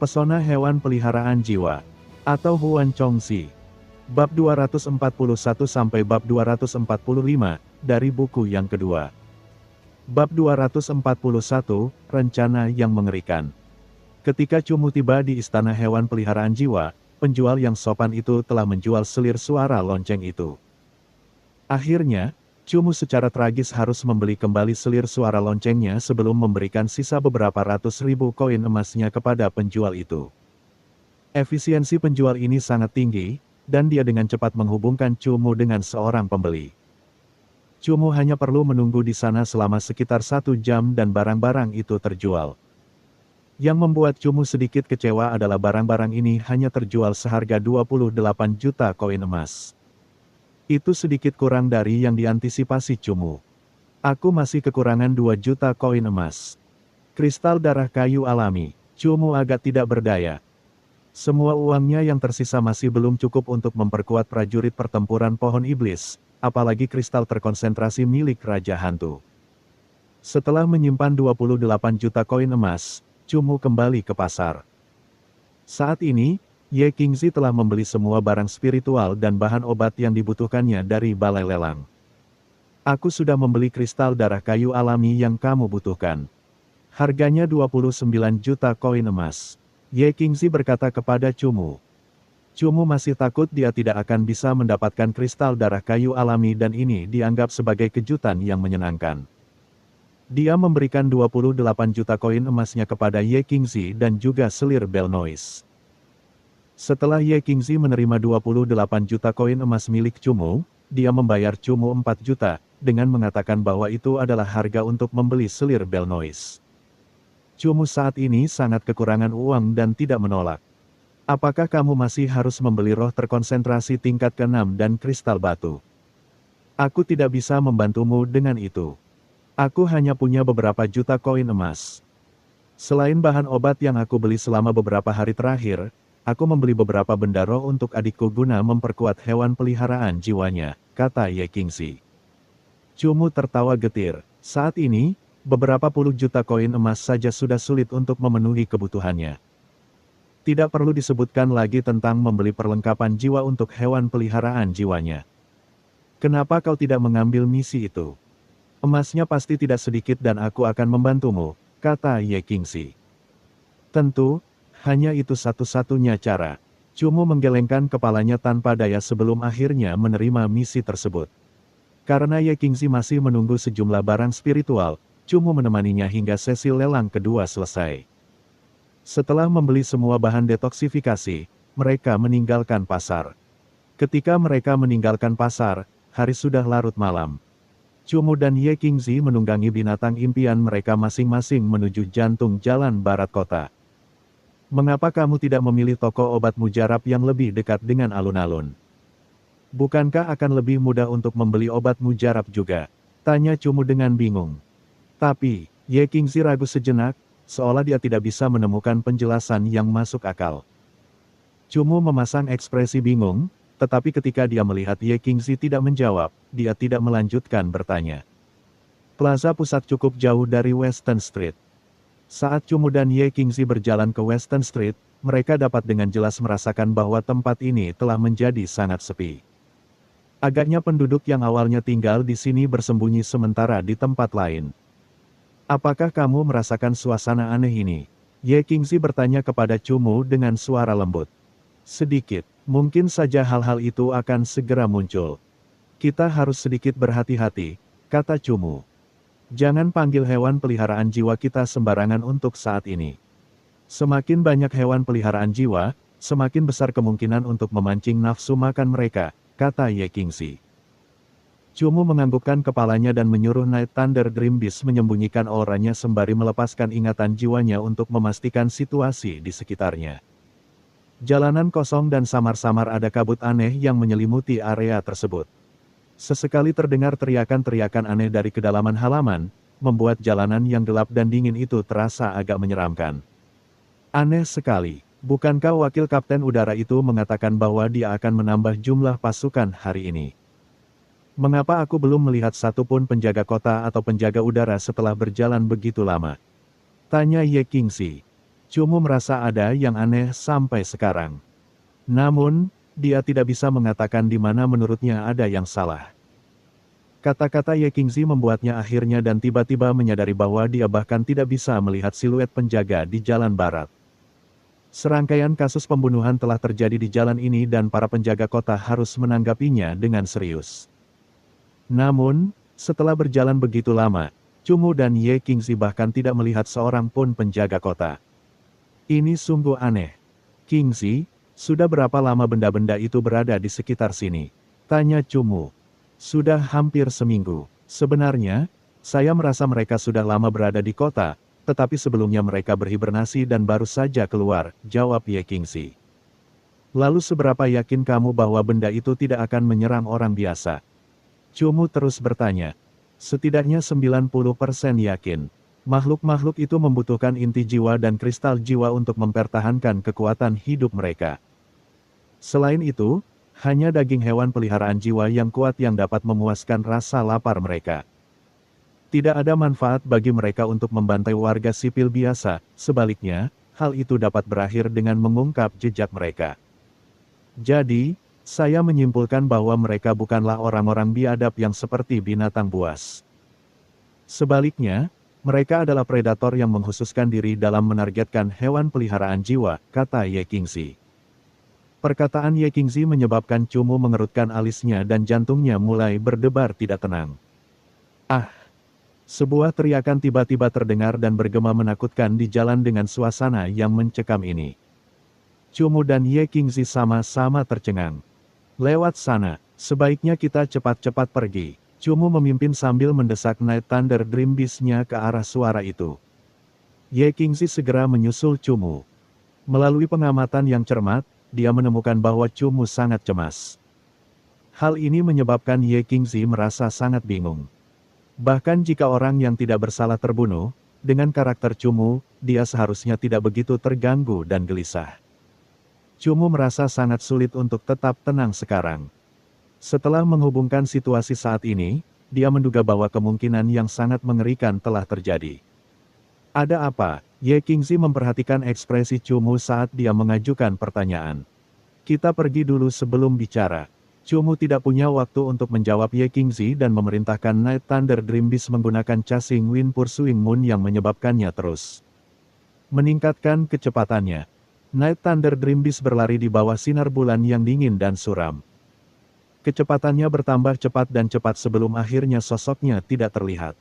Pesona Hewan Peliharaan Jiwa, atau Huan Chongxi. Bab 241 sampai bab 245, dari buku yang kedua. Bab 241, Rencana yang Mengerikan. Ketika Cumu tiba di Istana Hewan Peliharaan Jiwa, penjual yang sopan itu telah menjual selir suara lonceng itu. Akhirnya, Cumu secara tragis harus membeli kembali selir suara loncengnya sebelum memberikan sisa beberapa ratus ribu koin emasnya kepada penjual itu. Efisiensi penjual ini sangat tinggi, dan dia dengan cepat menghubungkan Cumu dengan seorang pembeli. Cumu hanya perlu menunggu di sana selama sekitar 1 jam dan barang-barang itu terjual. Yang membuat Cumu sedikit kecewa adalah barang-barang ini hanya terjual seharga 28 juta koin emas. Itu sedikit kurang dari yang diantisipasi Cumu. Aku masih kekurangan 2 juta koin emas. Kristal darah kayu alami. Cumu agak tidak berdaya. Semua uangnya yang tersisa masih belum cukup untuk memperkuat prajurit pertempuran pohon iblis, apalagi kristal terkonsentrasi milik Raja Hantu. Setelah menyimpan 28 juta koin emas, Cumu kembali ke pasar. Saat ini, Ye Qingzi telah membeli semua barang spiritual dan bahan obat yang dibutuhkannya dari balai lelang. Aku sudah membeli kristal darah kayu alami yang kamu butuhkan. Harganya 29 juta koin emas. Ye Qingzi berkata kepada Cumu. Cumu masih takut dia tidak akan bisa mendapatkan kristal darah kayu alami dan ini dianggap sebagai kejutan yang menyenangkan. Dia memberikan 28 juta koin emasnya kepada Ye Qingzi dan juga selir bell noise. Setelah Ye Qingzi menerima 28 juta koin emas milik Cumu, dia membayar Cumu 4 juta, dengan mengatakan bahwa itu adalah harga untuk membeli selir bell noise. Cumu saat ini sangat kekurangan uang dan tidak menolak. Apakah kamu masih harus membeli roh terkonsentrasi tingkat ke-6 dan kristal batu? Aku tidak bisa membantumu dengan itu. Aku hanya punya beberapa juta koin emas. Selain bahan obat yang aku beli selama beberapa hari terakhir, aku membeli beberapa benda roh untuk adikku guna memperkuat hewan peliharaan jiwanya, kata Ye Qingzi. Cumu tertawa getir. Saat ini, beberapa puluh juta koin emas saja sudah sulit untuk memenuhi kebutuhannya. Tidak perlu disebutkan lagi tentang membeli perlengkapan jiwa untuk hewan peliharaan jiwanya. Kenapa kau tidak mengambil misi itu? Emasnya pasti tidak sedikit dan aku akan membantumu, kata Ye Qingzi. Tentu, hanya itu satu-satunya cara. Cumu menggelengkan kepalanya tanpa daya sebelum akhirnya menerima misi tersebut. Karena Ye Qingzi masih menunggu sejumlah barang spiritual, Cumu menemaninya hingga sesi lelang kedua selesai. Setelah membeli semua bahan detoksifikasi, mereka meninggalkan pasar. Ketika mereka meninggalkan pasar, hari sudah larut malam. Cumu dan Ye Qingzi menunggangi binatang impian mereka masing-masing menuju jantung jalan barat kota. Mengapa kamu tidak memilih toko obat mujarab yang lebih dekat dengan alun-alun? Bukankah akan lebih mudah untuk membeli obat mujarab juga? Tanya Cumu dengan bingung. Tapi, Ye Qingzi ragu sejenak, seolah dia tidak bisa menemukan penjelasan yang masuk akal. Cumu memasang ekspresi bingung, tetapi ketika dia melihat Ye Qingzi tidak menjawab, dia tidak melanjutkan bertanya. Plaza pusat cukup jauh dari Western Street. Saat Cumu dan Ye Qingzi berjalan ke Western Street, mereka dapat dengan jelas merasakan bahwa tempat ini telah menjadi sangat sepi. Agaknya penduduk yang awalnya tinggal di sini bersembunyi sementara di tempat lain. Apakah kamu merasakan suasana aneh ini? Ye Qingzi bertanya kepada Cumu dengan suara lembut. Sedikit, mungkin saja hal-hal itu akan segera muncul. Kita harus sedikit berhati-hati, kata Cumu. Jangan panggil hewan peliharaan jiwa kita sembarangan untuk saat ini. Semakin banyak hewan peliharaan jiwa, semakin besar kemungkinan untuk memancing nafsu makan mereka, kata Ye Qingzi. Cumu menganggukkan kepalanya dan menyuruh Night Thunder Dream Beast menyembunyikan auranya sembari melepaskan ingatan jiwanya untuk memastikan situasi di sekitarnya. Jalanan kosong dan samar-samar ada kabut aneh yang menyelimuti area tersebut. Sesekali terdengar teriakan-teriakan aneh dari kedalaman halaman, membuat jalanan yang gelap dan dingin itu terasa agak menyeramkan. Aneh sekali, bukankah wakil kapten udara itu mengatakan bahwa dia akan menambah jumlah pasukan hari ini? Mengapa aku belum melihat satupun penjaga kota atau penjaga udara setelah berjalan begitu lama? Tanya Ye Qingzi. Cumu merasa ada yang aneh sampai sekarang. Namun, dia tidak bisa mengatakan di mana menurutnya ada yang salah. Kata-kata Ye Qingzi membuatnya akhirnya dan tiba-tiba menyadari bahwa dia bahkan tidak bisa melihat siluet penjaga di jalan barat. Serangkaian kasus pembunuhan telah terjadi di jalan ini dan para penjaga kota harus menanggapinya dengan serius. Namun, setelah berjalan begitu lama, Cumu dan Ye Qingzi bahkan tidak melihat seorang pun penjaga kota. Ini sungguh aneh. Qingzi, sudah berapa lama benda-benda itu berada di sekitar sini? Tanya Cumu. Sudah hampir seminggu. Sebenarnya, saya merasa mereka sudah lama berada di kota, tetapi sebelumnya mereka berhibernasi dan baru saja keluar, jawab Ye Qingzi. Lalu seberapa yakin kamu bahwa benda itu tidak akan menyerang orang biasa? Cumu terus bertanya. Setidaknya 90% yakin. Makhluk-makhluk itu membutuhkan inti jiwa dan kristal jiwa untuk mempertahankan kekuatan hidup mereka. Selain itu, hanya daging hewan peliharaan jiwa yang kuat yang dapat memuaskan rasa lapar mereka. Tidak ada manfaat bagi mereka untuk membantai warga sipil biasa, sebaliknya, hal itu dapat berakhir dengan mengungkap jejak mereka. Jadi, saya menyimpulkan bahwa mereka bukanlah orang-orang biadab yang seperti binatang buas. Sebaliknya, mereka adalah predator yang mengkhususkan diri dalam menargetkan hewan peliharaan jiwa, kata Ye Qingzi. Perkataan Ye Qingzi menyebabkan Cumu mengerutkan alisnya dan jantungnya mulai berdebar tidak tenang. Ah! Sebuah teriakan tiba-tiba terdengar dan bergema menakutkan di jalan dengan suasana yang mencekam ini. Cumu dan Ye Qingzi sama-sama tercengang. Lewat sana, sebaiknya kita cepat-cepat pergi. Cumu memimpin sambil mendesak Night Thunder Dream Beast-nya ke arah suara itu. Ye Qingzi segera menyusul Cumu. Melalui pengamatan yang cermat, dia menemukan bahwa Cumu sangat cemas. Hal ini menyebabkan Ye Qingzi merasa sangat bingung. Bahkan jika orang yang tidak bersalah terbunuh, dengan karakter Cumu, dia seharusnya tidak begitu terganggu dan gelisah. Cumu merasa sangat sulit untuk tetap tenang sekarang. Setelah menghubungkan situasi saat ini, dia menduga bahwa kemungkinan yang sangat mengerikan telah terjadi. Ada apa? Ye Qingzi memperhatikan ekspresi Cumu saat dia mengajukan pertanyaan. Kita pergi dulu sebelum bicara. Cumu tidak punya waktu untuk menjawab Ye Qingzi dan memerintahkan Night Thunder Dream Beast menggunakan Chasing Wind Pursuing Moon yang menyebabkannya terus meningkatkan kecepatannya. Night Thunder Dream Beast berlari di bawah sinar bulan yang dingin dan suram. Kecepatannya bertambah cepat dan cepat sebelum akhirnya sosoknya tidak terlihat.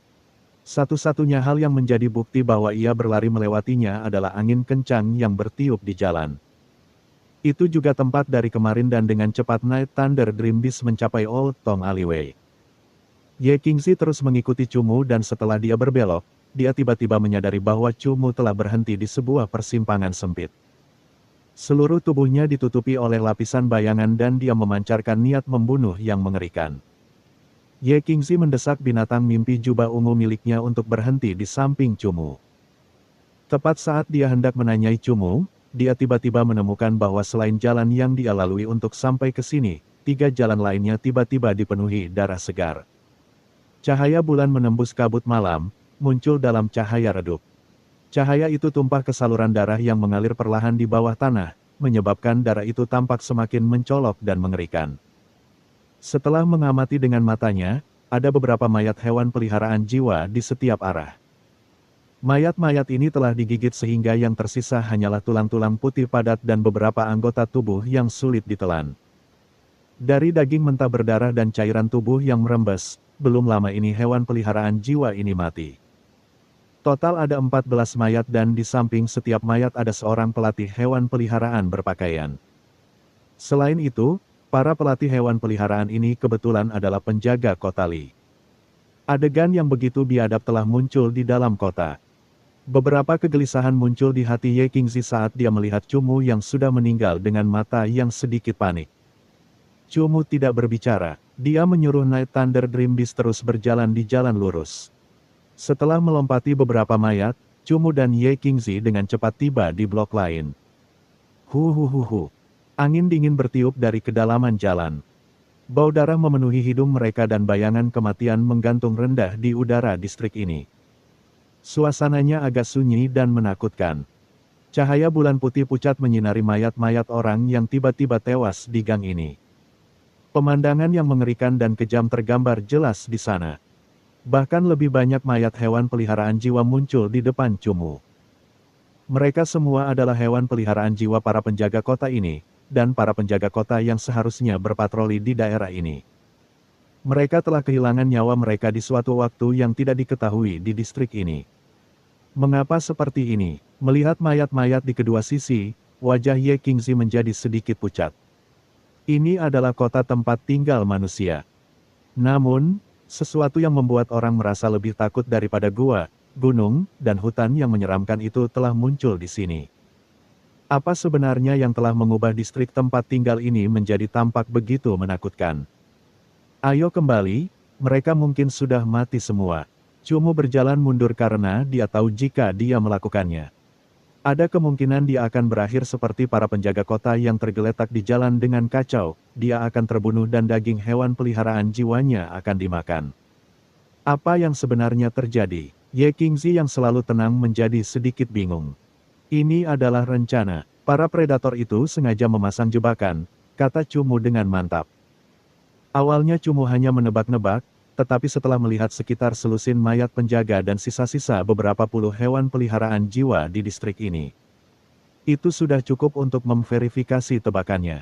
Satu-satunya hal yang menjadi bukti bahwa ia berlari melewatinya adalah angin kencang yang bertiup di jalan. Itu juga tempat dari kemarin dan dengan cepat Night Thunder Dream Beast mencapai Old Tong Alleyway. Ye Qingzi terus mengikuti Cumu dan setelah dia berbelok, dia tiba-tiba menyadari bahwa Cumu telah berhenti di sebuah persimpangan sempit. Seluruh tubuhnya ditutupi oleh lapisan bayangan dan dia memancarkan niat membunuh yang mengerikan. Ye Qingzi mendesak binatang mimpi jubah ungu miliknya untuk berhenti di samping Cumu. Tepat saat dia hendak menanyai Cumu, dia tiba-tiba menemukan bahwa selain jalan yang dia lalui untuk sampai ke sini, 3 jalan lainnya tiba-tiba dipenuhi darah segar. Cahaya bulan menembus kabut malam, muncul dalam cahaya redup. Cahaya itu tumpah ke saluran darah yang mengalir perlahan di bawah tanah, menyebabkan darah itu tampak semakin mencolok dan mengerikan. Setelah mengamati dengan matanya, ada beberapa mayat hewan peliharaan jiwa di setiap arah. Mayat-mayat ini telah digigit sehingga yang tersisa hanyalah tulang-tulang putih padat dan beberapa anggota tubuh yang sulit ditelan. Dari daging mentah berdarah dan cairan tubuh yang merembes, belum lama ini hewan peliharaan jiwa ini mati. Total ada 14 mayat dan di samping setiap mayat ada seorang pelatih hewan peliharaan berpakaian. Selain itu, para pelatih hewan peliharaan ini kebetulan adalah penjaga kota Li. Adegan yang begitu biadab telah muncul di dalam kota. Beberapa kegelisahan muncul di hati Ye Qingzi saat dia melihat Cumu yang sudah meninggal dengan mata yang sedikit panik. Cumu tidak berbicara, dia menyuruh Night Thunder Dream Beast terus berjalan di jalan lurus. Setelah melompati beberapa mayat, Cumu dan Ye Qingzi dengan cepat tiba di blok lain. Huhuhuhu. Angin dingin bertiup dari kedalaman jalan. Bau darah memenuhi hidung mereka dan bayangan kematian menggantung rendah di udara distrik ini. Suasananya agak sunyi dan menakutkan. Cahaya bulan putih pucat menyinari mayat-mayat orang yang tiba-tiba tewas di gang ini. Pemandangan yang mengerikan dan kejam tergambar jelas di sana. Bahkan lebih banyak mayat hewan peliharaan jiwa muncul di depan Cumu. Mereka semua adalah hewan peliharaan jiwa para penjaga kota ini, dan para penjaga kota yang seharusnya berpatroli di daerah ini. Mereka telah kehilangan nyawa mereka di suatu waktu yang tidak diketahui di distrik ini. Mengapa seperti ini? Melihat mayat-mayat di kedua sisi, wajah Ye Qingzi menjadi sedikit pucat. Ini adalah kota tempat tinggal manusia. Namun, sesuatu yang membuat orang merasa lebih takut daripada gua, gunung, dan hutan yang menyeramkan itu telah muncul di sini. Apa sebenarnya yang telah mengubah distrik tempat tinggal ini menjadi tampak begitu menakutkan? Ayo kembali, mereka mungkin sudah mati semua. Cumu berjalan mundur karena dia tahu jika dia melakukannya. Ada kemungkinan dia akan berakhir seperti para penjaga kota yang tergeletak di jalan dengan kacau, dia akan terbunuh dan daging hewan peliharaan jiwanya akan dimakan. Apa yang sebenarnya terjadi? Ye Qingzi yang selalu tenang menjadi sedikit bingung. Ini adalah rencana. Para predator itu sengaja memasang jebakan, kata Cumu dengan mantap. Awalnya Cumu hanya menebak-nebak, tetapi setelah melihat sekitar selusin mayat penjaga dan sisa-sisa beberapa puluh hewan peliharaan jiwa di distrik ini, itu sudah cukup untuk memverifikasi tebakannya.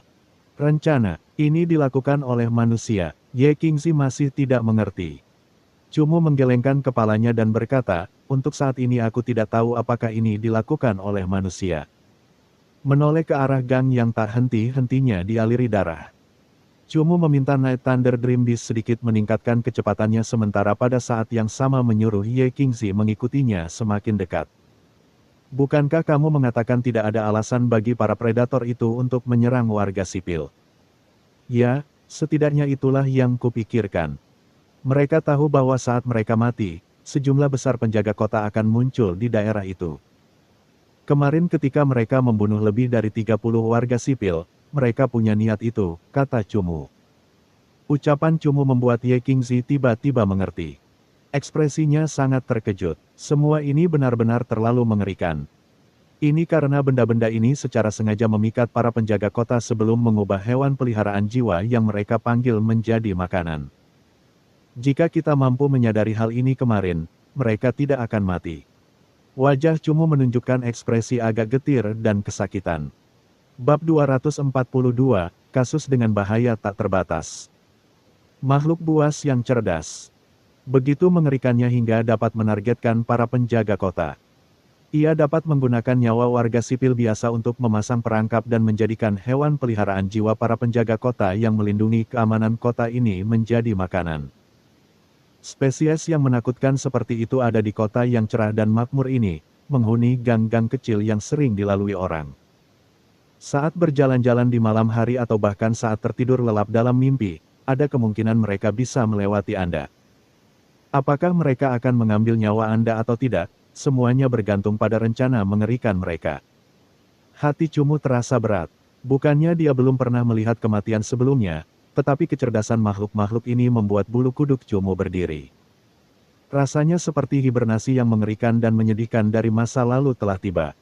Rencana ini dilakukan oleh manusia. Ye Qingzi masih tidak mengerti. Cumu menggelengkan kepalanya dan berkata, untuk saat ini aku tidak tahu apakah ini dilakukan oleh manusia. Menoleh ke arah gang yang tak henti-hentinya dialiri darah. Cumu meminta Night Thunder Dream Beast sedikit meningkatkan kecepatannya sementara pada saat yang sama menyuruh Ye Qingzi mengikutinya semakin dekat. Bukankah kamu mengatakan tidak ada alasan bagi para predator itu untuk menyerang warga sipil? Ya, setidaknya itulah yang kupikirkan. Mereka tahu bahwa saat mereka mati, sejumlah besar penjaga kota akan muncul di daerah itu. Kemarin ketika mereka membunuh lebih dari 30 warga sipil, mereka punya niat itu, kata Cumu. Ucapan Cumu membuat Ye Qingzi tiba-tiba mengerti. Ekspresinya sangat terkejut. Semua ini benar-benar terlalu mengerikan. Ini karena benda-benda ini secara sengaja memikat para penjaga kota sebelum mengubah hewan peliharaan jiwa yang mereka panggil menjadi makanan. Jika kita mampu menyadari hal ini kemarin, mereka tidak akan mati. Wajah Cumu menunjukkan ekspresi agak getir dan kesakitan. Bab 242, Kasus dengan Bahaya Tak Terbatas. Makhluk buas yang cerdas. Begitu mengerikannya hingga dapat menargetkan para penjaga kota. Ia dapat menggunakan nyawa warga sipil biasa untuk memasang perangkap dan menjadikan hewan peliharaan jiwa para penjaga kota yang melindungi keamanan kota ini menjadi makanan. Spesies yang menakutkan seperti itu ada di kota yang cerah dan makmur ini, menghuni gang-gang kecil yang sering dilalui orang. Saat berjalan-jalan di malam hari atau bahkan saat tertidur lelap dalam mimpi, ada kemungkinan mereka bisa melewati Anda. Apakah mereka akan mengambil nyawa Anda atau tidak, semuanya bergantung pada rencana mengerikan mereka. Hati Cumu terasa berat. Bukannya dia belum pernah melihat kematian sebelumnya, tetapi kecerdasan makhluk-makhluk ini membuat bulu kuduk Cumu berdiri. Rasanya seperti hibernasi yang mengerikan dan menyedihkan dari masa lalu telah tiba.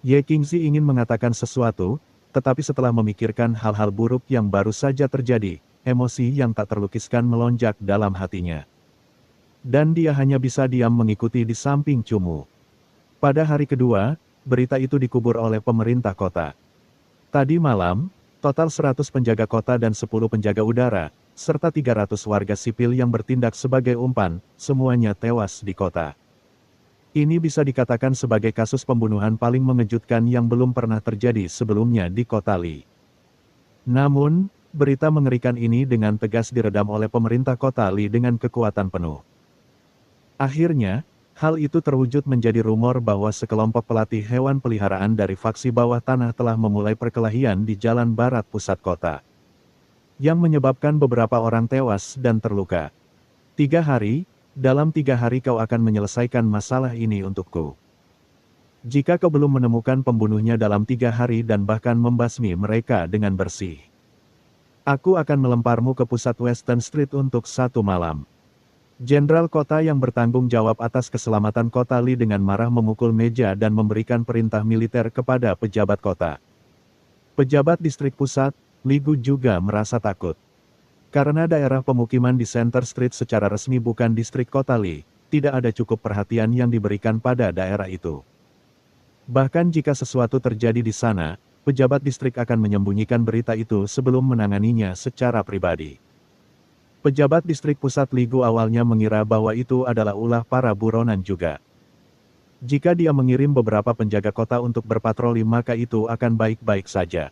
Ye Qingzi ingin mengatakan sesuatu, tetapi setelah memikirkan hal-hal buruk yang baru saja terjadi, emosi yang tak terlukiskan melonjak dalam hatinya. Dan dia hanya bisa diam mengikuti di samping Cumu. Pada hari kedua, berita itu dikubur oleh pemerintah kota. Tadi malam, total 100 penjaga kota dan 10 penjaga udara, serta 300 warga sipil yang bertindak sebagai umpan, semuanya tewas di kota. Ini bisa dikatakan sebagai kasus pembunuhan paling mengejutkan yang belum pernah terjadi sebelumnya di kota Li. Namun, berita mengerikan ini dengan tegas diredam oleh pemerintah kota Li dengan kekuatan penuh. Akhirnya, hal itu terwujud menjadi rumor bahwa sekelompok pelatih hewan peliharaan dari faksi bawah tanah telah memulai perkelahian di jalan barat pusat kota. Yang menyebabkan beberapa orang tewas dan terluka. Dalam 3 hari kau akan menyelesaikan masalah ini untukku. Jika kau belum menemukan pembunuhnya dalam 3 hari dan bahkan membasmi mereka dengan bersih, aku akan melemparmu ke pusat Western Street untuk 1 malam. Jenderal kota yang bertanggung jawab atas keselamatan kota Li dengan marah memukul meja dan memberikan perintah militer kepada pejabat kota. Pejabat distrik pusat, Li Gu juga merasa takut. Karena daerah pemukiman di Center Street secara resmi bukan distrik kota Li, tidak ada cukup perhatian yang diberikan pada daerah itu. Bahkan jika sesuatu terjadi di sana, pejabat distrik akan menyembunyikan berita itu sebelum menanganinya secara pribadi. Pejabat distrik pusat Li Gu awalnya mengira bahwa itu adalah ulah para buronan juga. Jika dia mengirim beberapa penjaga kota untuk berpatroli maka itu akan baik-baik saja.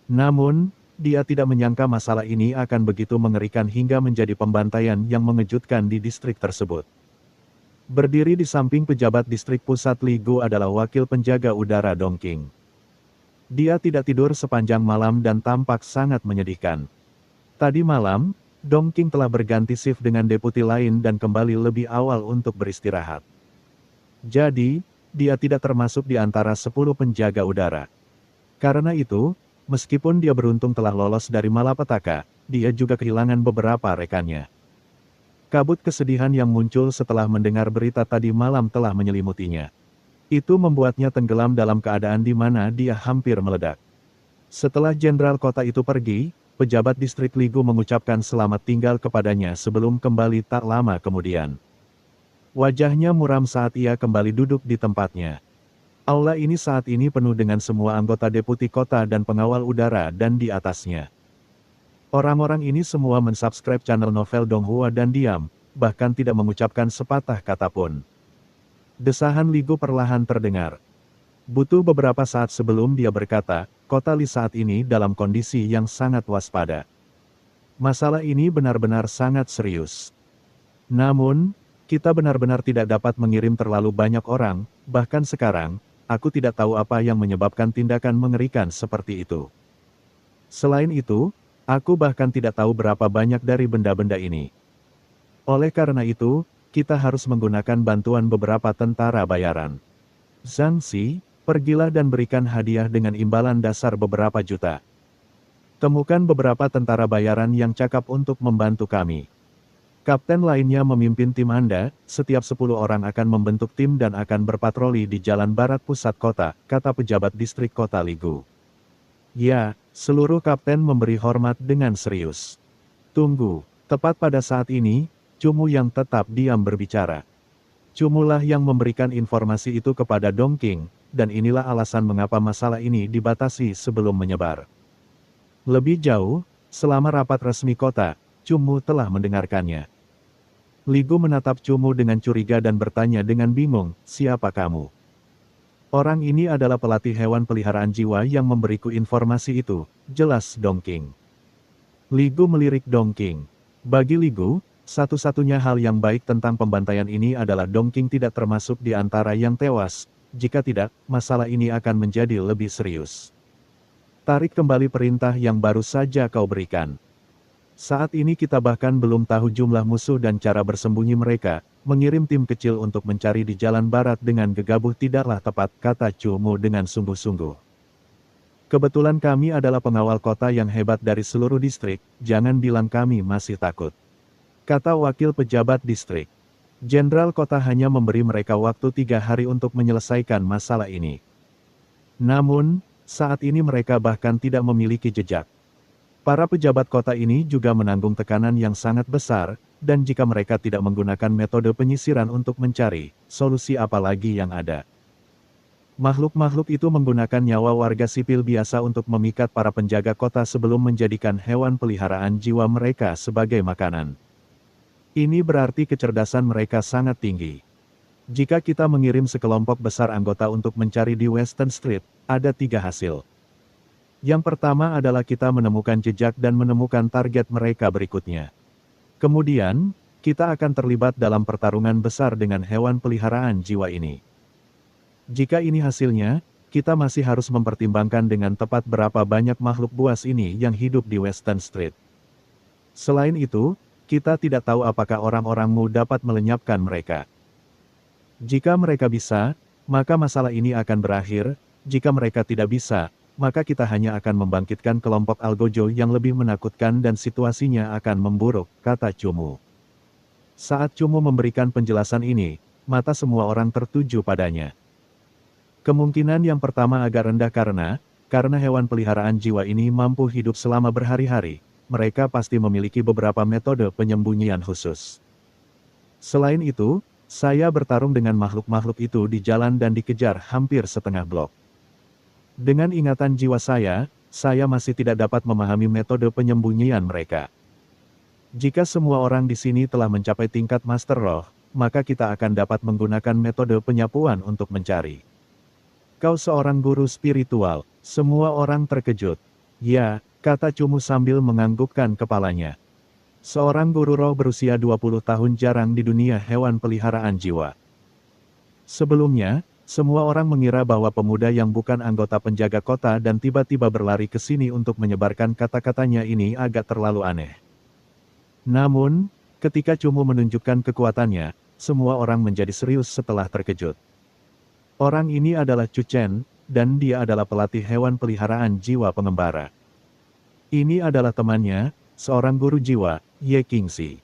Namun, dia tidak menyangka masalah ini akan begitu mengerikan hingga menjadi pembantaian yang mengejutkan di distrik tersebut. Berdiri di samping pejabat distrik pusat Li Gu adalah wakil penjaga udara Dongqing. Dia tidak tidur sepanjang malam dan tampak sangat menyedihkan. Tadi malam, Dongqing telah berganti shift dengan deputi lain dan kembali lebih awal untuk beristirahat. Jadi, dia tidak termasuk di antara 10 penjaga udara. Karena itu, meskipun dia beruntung telah lolos dari malapetaka, dia juga kehilangan beberapa rekannya. Kabut kesedihan yang muncul setelah mendengar berita tadi malam telah menyelimutinya. Itu membuatnya tenggelam dalam keadaan di mana dia hampir meledak. Setelah jenderal kota itu pergi, pejabat distrik Li Gu mengucapkan selamat tinggal kepadanya sebelum kembali tak lama kemudian. Wajahnya muram saat ia kembali duduk di tempatnya. Aula ini saat ini penuh dengan semua anggota deputi kota dan pengawal udara dan di atasnya. Orang-orang ini semua mensubscribe channel novel Donghua dan diam, bahkan tidak mengucapkan sepatah kata pun. Desahan Li Gu perlahan terdengar. Butuh beberapa saat sebelum dia berkata, kota Li saat ini dalam kondisi yang sangat waspada. Masalah ini benar-benar sangat serius. Namun, kita benar-benar tidak dapat mengirim terlalu banyak orang, bahkan sekarang, aku tidak tahu apa yang menyebabkan tindakan mengerikan seperti itu. Selain itu, aku bahkan tidak tahu berapa banyak dari benda-benda ini. Oleh karena itu, kita harus menggunakan bantuan beberapa tentara bayaran. Zhang Xi, pergilah dan berikan hadiah dengan imbalan dasar beberapa juta. Temukan beberapa tentara bayaran yang cakap untuk membantu kami. Kapten lainnya memimpin tim Anda, setiap 10 orang akan membentuk tim dan akan berpatroli di jalan barat pusat kota, kata pejabat distrik kota Li Gu. Ya, seluruh kapten memberi hormat dengan serius. Tunggu, tepat pada saat ini, Cumu yang tetap diam berbicara. Cumulah yang memberikan informasi itu kepada Dongqing, dan inilah alasan mengapa masalah ini dibatasi sebelum menyebar. Lebih jauh, selama rapat resmi kota, Cumu telah mendengarkannya. Li Gu menatap Cumu dengan curiga dan bertanya dengan bingung, siapa kamu? Orang ini adalah pelatih hewan peliharaan jiwa yang memberiku informasi itu, jelas Dongqing. Li Gu melirik Dongqing. Bagi Li Gu, satu-satunya hal yang baik tentang pembantaian ini adalah Dongqing tidak termasuk di antara yang tewas, jika tidak, masalah ini akan menjadi lebih serius. Tarik kembali perintah yang baru saja kau berikan. Saat ini kita bahkan belum tahu jumlah musuh dan cara bersembunyi mereka, mengirim tim kecil untuk mencari di jalan barat dengan gegabah tidaklah tepat, kata Cumu dengan sungguh-sungguh. Kebetulan kami adalah pengawal kota yang hebat dari seluruh distrik, jangan bilang kami masih takut. Kata wakil pejabat distrik. Jenderal kota hanya memberi mereka waktu 3 hari untuk menyelesaikan masalah ini. Namun, saat ini mereka bahkan tidak memiliki jejak. Para pejabat kota ini juga menanggung tekanan yang sangat besar, dan jika mereka tidak menggunakan metode penyisiran untuk mencari, solusi apa lagi yang ada? Makhluk-makhluk itu menggunakan nyawa warga sipil biasa untuk memikat para penjaga kota sebelum menjadikan hewan peliharaan jiwa mereka sebagai makanan. Ini berarti kecerdasan mereka sangat tinggi. Jika kita mengirim sekelompok besar anggota untuk mencari di Western Street, ada 3 hasil. Yang pertama adalah kita menemukan jejak dan menemukan target mereka berikutnya. Kemudian, kita akan terlibat dalam pertarungan besar dengan hewan peliharaan jiwa ini. Jika ini hasilnya, kita masih harus mempertimbangkan dengan tepat berapa banyak makhluk buas ini yang hidup di Western Street. Selain itu, kita tidak tahu apakah orang-orangmu dapat melenyapkan mereka. Jika mereka bisa, maka masalah ini akan berakhir. Jika mereka tidak bisa, maka kita hanya akan membangkitkan kelompok Algojo yang lebih menakutkan dan situasinya akan memburuk, kata Cumu. Saat Cumu memberikan penjelasan ini, mata semua orang tertuju padanya. Kemungkinan yang pertama agak rendah karena hewan peliharaan jiwa ini mampu hidup selama berhari-hari, mereka pasti memiliki beberapa metode penyembunyian khusus. Selain itu, saya bertarung dengan makhluk-makhluk itu di jalan dan dikejar hampir setengah blok. Dengan ingatan jiwa saya masih tidak dapat memahami metode penyembunyian mereka. Jika semua orang di sini telah mencapai tingkat Master Roh, maka kita akan dapat menggunakan metode penyapuan untuk mencari. Kau seorang guru spiritual, semua orang terkejut. Ya, kata Cumu sambil menganggukkan kepalanya. Seorang guru roh berusia 20 tahun jarang di dunia hewan peliharaan jiwa. Sebelumnya, semua orang mengira bahwa pemuda yang bukan anggota penjaga kota dan tiba-tiba berlari ke sini untuk menyebarkan kata-katanya ini agak terlalu aneh. Namun, ketika Cumu menunjukkan kekuatannya, semua orang menjadi serius setelah terkejut. Orang ini adalah Chu Chen, dan dia adalah pelatih hewan peliharaan jiwa pengembara. Ini adalah temannya, seorang guru jiwa, Ye Qingxi.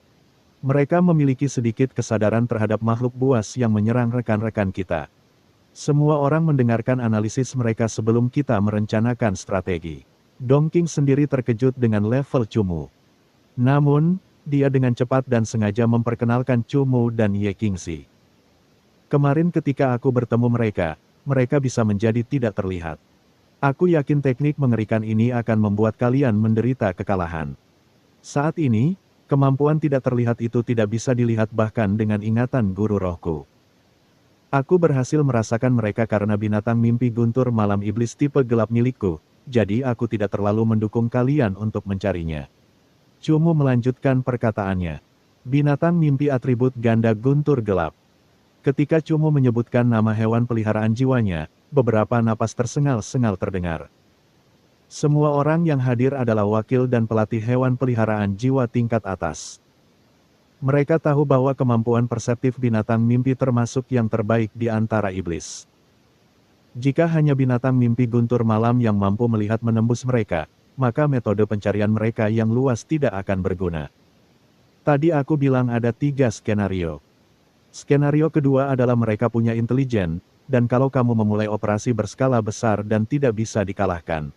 Mereka memiliki sedikit kesadaran terhadap makhluk buas yang menyerang rekan-rekan kita. Semua orang mendengarkan analisis mereka sebelum kita merencanakan strategi. Dongqing sendiri terkejut dengan level Cumu. Namun, dia dengan cepat dan sengaja memperkenalkan Cumu dan Ye Qingxi. Kemarin ketika aku bertemu mereka bisa menjadi tidak terlihat. Aku yakin teknik mengerikan ini akan membuat kalian menderita kekalahan. Saat ini, kemampuan tidak terlihat itu tidak bisa dilihat bahkan dengan ingatan guru rohku. Aku berhasil merasakan mereka karena binatang mimpi guntur malam iblis tipe gelap milikku, jadi aku tidak terlalu mendukung kalian untuk mencarinya. Cumu melanjutkan perkataannya. Binatang mimpi atribut ganda guntur gelap. Ketika Cumu menyebutkan nama hewan peliharaan jiwanya, beberapa napas tersengal-sengal terdengar. Semua orang yang hadir adalah wakil dan pelatih hewan peliharaan jiwa tingkat atas. Mereka tahu bahwa kemampuan perseptif binatang mimpi termasuk yang terbaik di antara iblis. Jika hanya binatang mimpi guntur malam yang mampu melihat menembus mereka, maka metode pencarian mereka yang luas tidak akan berguna. Tadi aku bilang ada 3 skenario. Skenario kedua adalah mereka punya intelijen, dan kalau kamu memulai operasi berskala besar dan tidak bisa dikalahkan.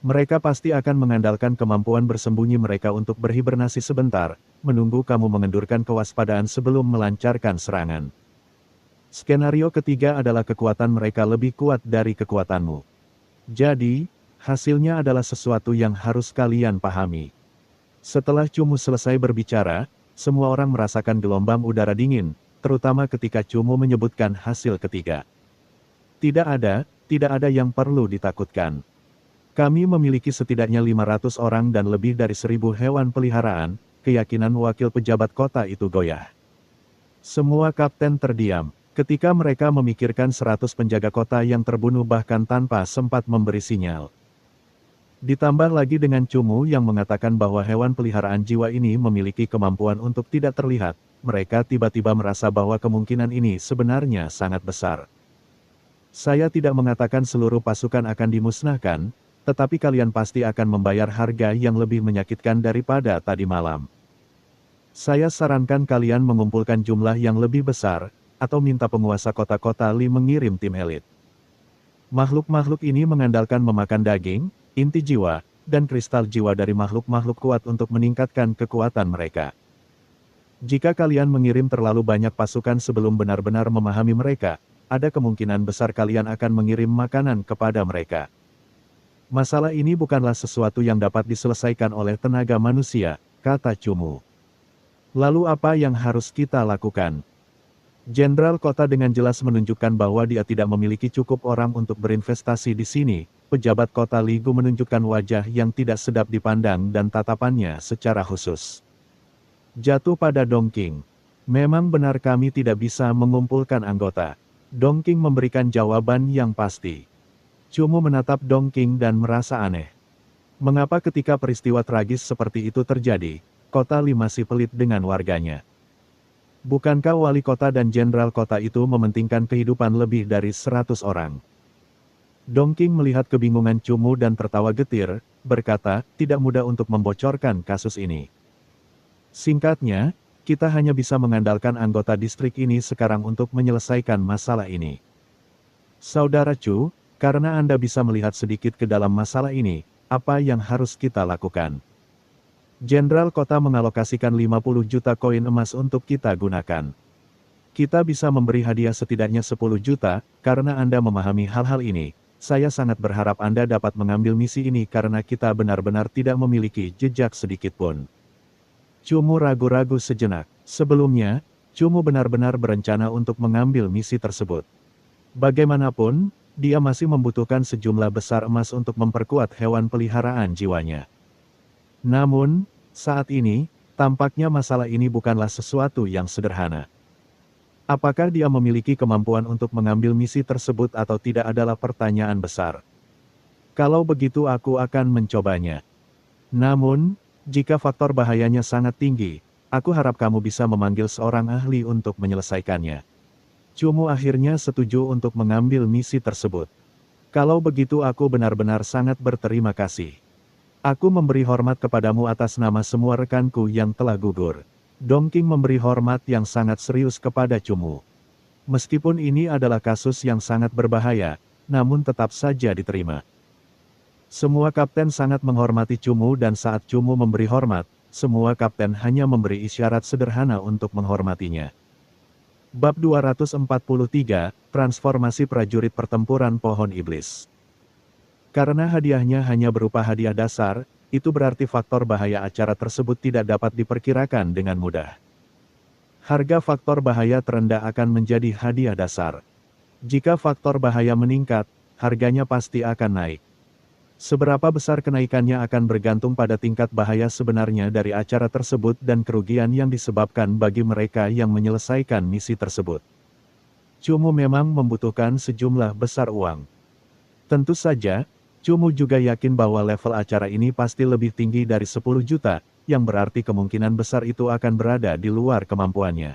Mereka pasti akan mengandalkan kemampuan bersembunyi mereka untuk berhibernasi sebentar, menunggu kamu mengendurkan kewaspadaan sebelum melancarkan serangan. Skenario ketiga adalah kekuatan mereka lebih kuat dari kekuatanmu. Jadi, hasilnya adalah sesuatu yang harus kalian pahami. Setelah Cumu selesai berbicara, semua orang merasakan gelombang udara dingin, terutama ketika Cumu menyebutkan hasil ketiga. Tidak ada yang perlu ditakutkan. Kami memiliki setidaknya 500 orang dan lebih dari 1000 hewan peliharaan, keyakinan wakil pejabat kota itu goyah. Semua kapten terdiam, ketika mereka memikirkan 100 penjaga kota yang terbunuh bahkan tanpa sempat memberi sinyal. Ditambah lagi dengan Cumu yang mengatakan bahwa hewan peliharaan jiwa ini memiliki kemampuan untuk tidak terlihat, mereka tiba-tiba merasa bahwa kemungkinan ini sebenarnya sangat besar. Saya tidak mengatakan seluruh pasukan akan dimusnahkan, tetapi kalian pasti akan membayar harga yang lebih menyakitkan daripada tadi malam. Saya sarankan kalian mengumpulkan jumlah yang lebih besar, atau minta penguasa kota-kota Li mengirim tim elit. Makhluk-makhluk ini mengandalkan memakan daging, inti jiwa, dan kristal jiwa dari makhluk-makhluk kuat untuk meningkatkan kekuatan mereka. Jika kalian mengirim terlalu banyak pasukan sebelum benar-benar memahami mereka, ada kemungkinan besar kalian akan mengirim makanan kepada mereka. Masalah ini bukanlah sesuatu yang dapat diselesaikan oleh tenaga manusia, kata Cumu. Lalu apa yang harus kita lakukan? Jenderal kota dengan jelas menunjukkan bahwa dia tidak memiliki cukup orang untuk berinvestasi di sini. Pejabat kota Ligu menunjukkan wajah yang tidak sedap dipandang dan tatapannya secara khusus jatuh pada Dongqing. Memang benar kami tidak bisa mengumpulkan anggota. Dongqing memberikan jawaban yang pasti. Cumu menatap Dongqing dan merasa aneh. Mengapa ketika peristiwa tragis seperti itu terjadi, kota Li masih pelit dengan warganya? Bukankah wali kota dan jenderal kota itu mementingkan kehidupan lebih dari 100 orang? Dongqing melihat kebingungan Cumu dan tertawa getir, berkata, tidak mudah untuk membocorkan kasus ini. Singkatnya, Kita hanya bisa mengandalkan anggota distrik ini sekarang untuk menyelesaikan masalah ini. Saudara Chu, karena Anda bisa melihat sedikit ke dalam masalah ini, apa yang harus kita lakukan? Jenderal kota mengalokasikan 50 juta koin emas untuk kita gunakan. Kita bisa memberi hadiah setidaknya 10 juta, karena Anda memahami hal-hal ini. Saya sangat berharap Anda dapat mengambil misi ini karena kita benar-benar tidak memiliki jejak sedikit pun. Cumu ragu-ragu sejenak. Sebelumnya, Cumu benar-benar berencana untuk mengambil misi tersebut. Bagaimanapun, dia masih membutuhkan sejumlah besar emas untuk memperkuat hewan peliharaan jiwanya. Namun, saat ini, tampaknya masalah ini bukanlah sesuatu yang sederhana. Apakah dia memiliki kemampuan untuk mengambil misi tersebut atau tidak adalah pertanyaan besar. Kalau begitu aku akan mencobanya. Namun, jika faktor bahayanya sangat tinggi, aku harap kamu bisa memanggil seorang ahli untuk menyelesaikannya. Cumu akhirnya setuju untuk mengambil misi tersebut. Kalau begitu aku benar-benar sangat berterima kasih. Aku memberi hormat kepadamu atas nama semua rekanku yang telah gugur. Dongking memberi hormat yang sangat serius kepada Cumu. Meskipun ini adalah kasus yang sangat berbahaya, namun tetap saja diterima. Semua kapten sangat menghormati Cumu dan saat Cumu memberi hormat, semua kapten hanya memberi isyarat sederhana untuk menghormatinya. Bab 243, Transformasi Prajurit Pertempuran Pohon Iblis. Karena hadiahnya hanya berupa hadiah dasar, itu berarti faktor bahaya acara tersebut tidak dapat diperkirakan dengan mudah. Harga faktor bahaya terendah akan menjadi hadiah dasar. Jika faktor bahaya meningkat, harganya pasti akan naik. Seberapa besar kenaikannya akan bergantung pada tingkat bahaya sebenarnya dari acara tersebut dan kerugian yang disebabkan bagi mereka yang menyelesaikan misi tersebut. Cumu memang membutuhkan sejumlah besar uang. Tentu saja, Cumu juga yakin bahwa level acara ini pasti lebih tinggi dari 10 juta, yang berarti kemungkinan besar itu akan berada di luar kemampuannya.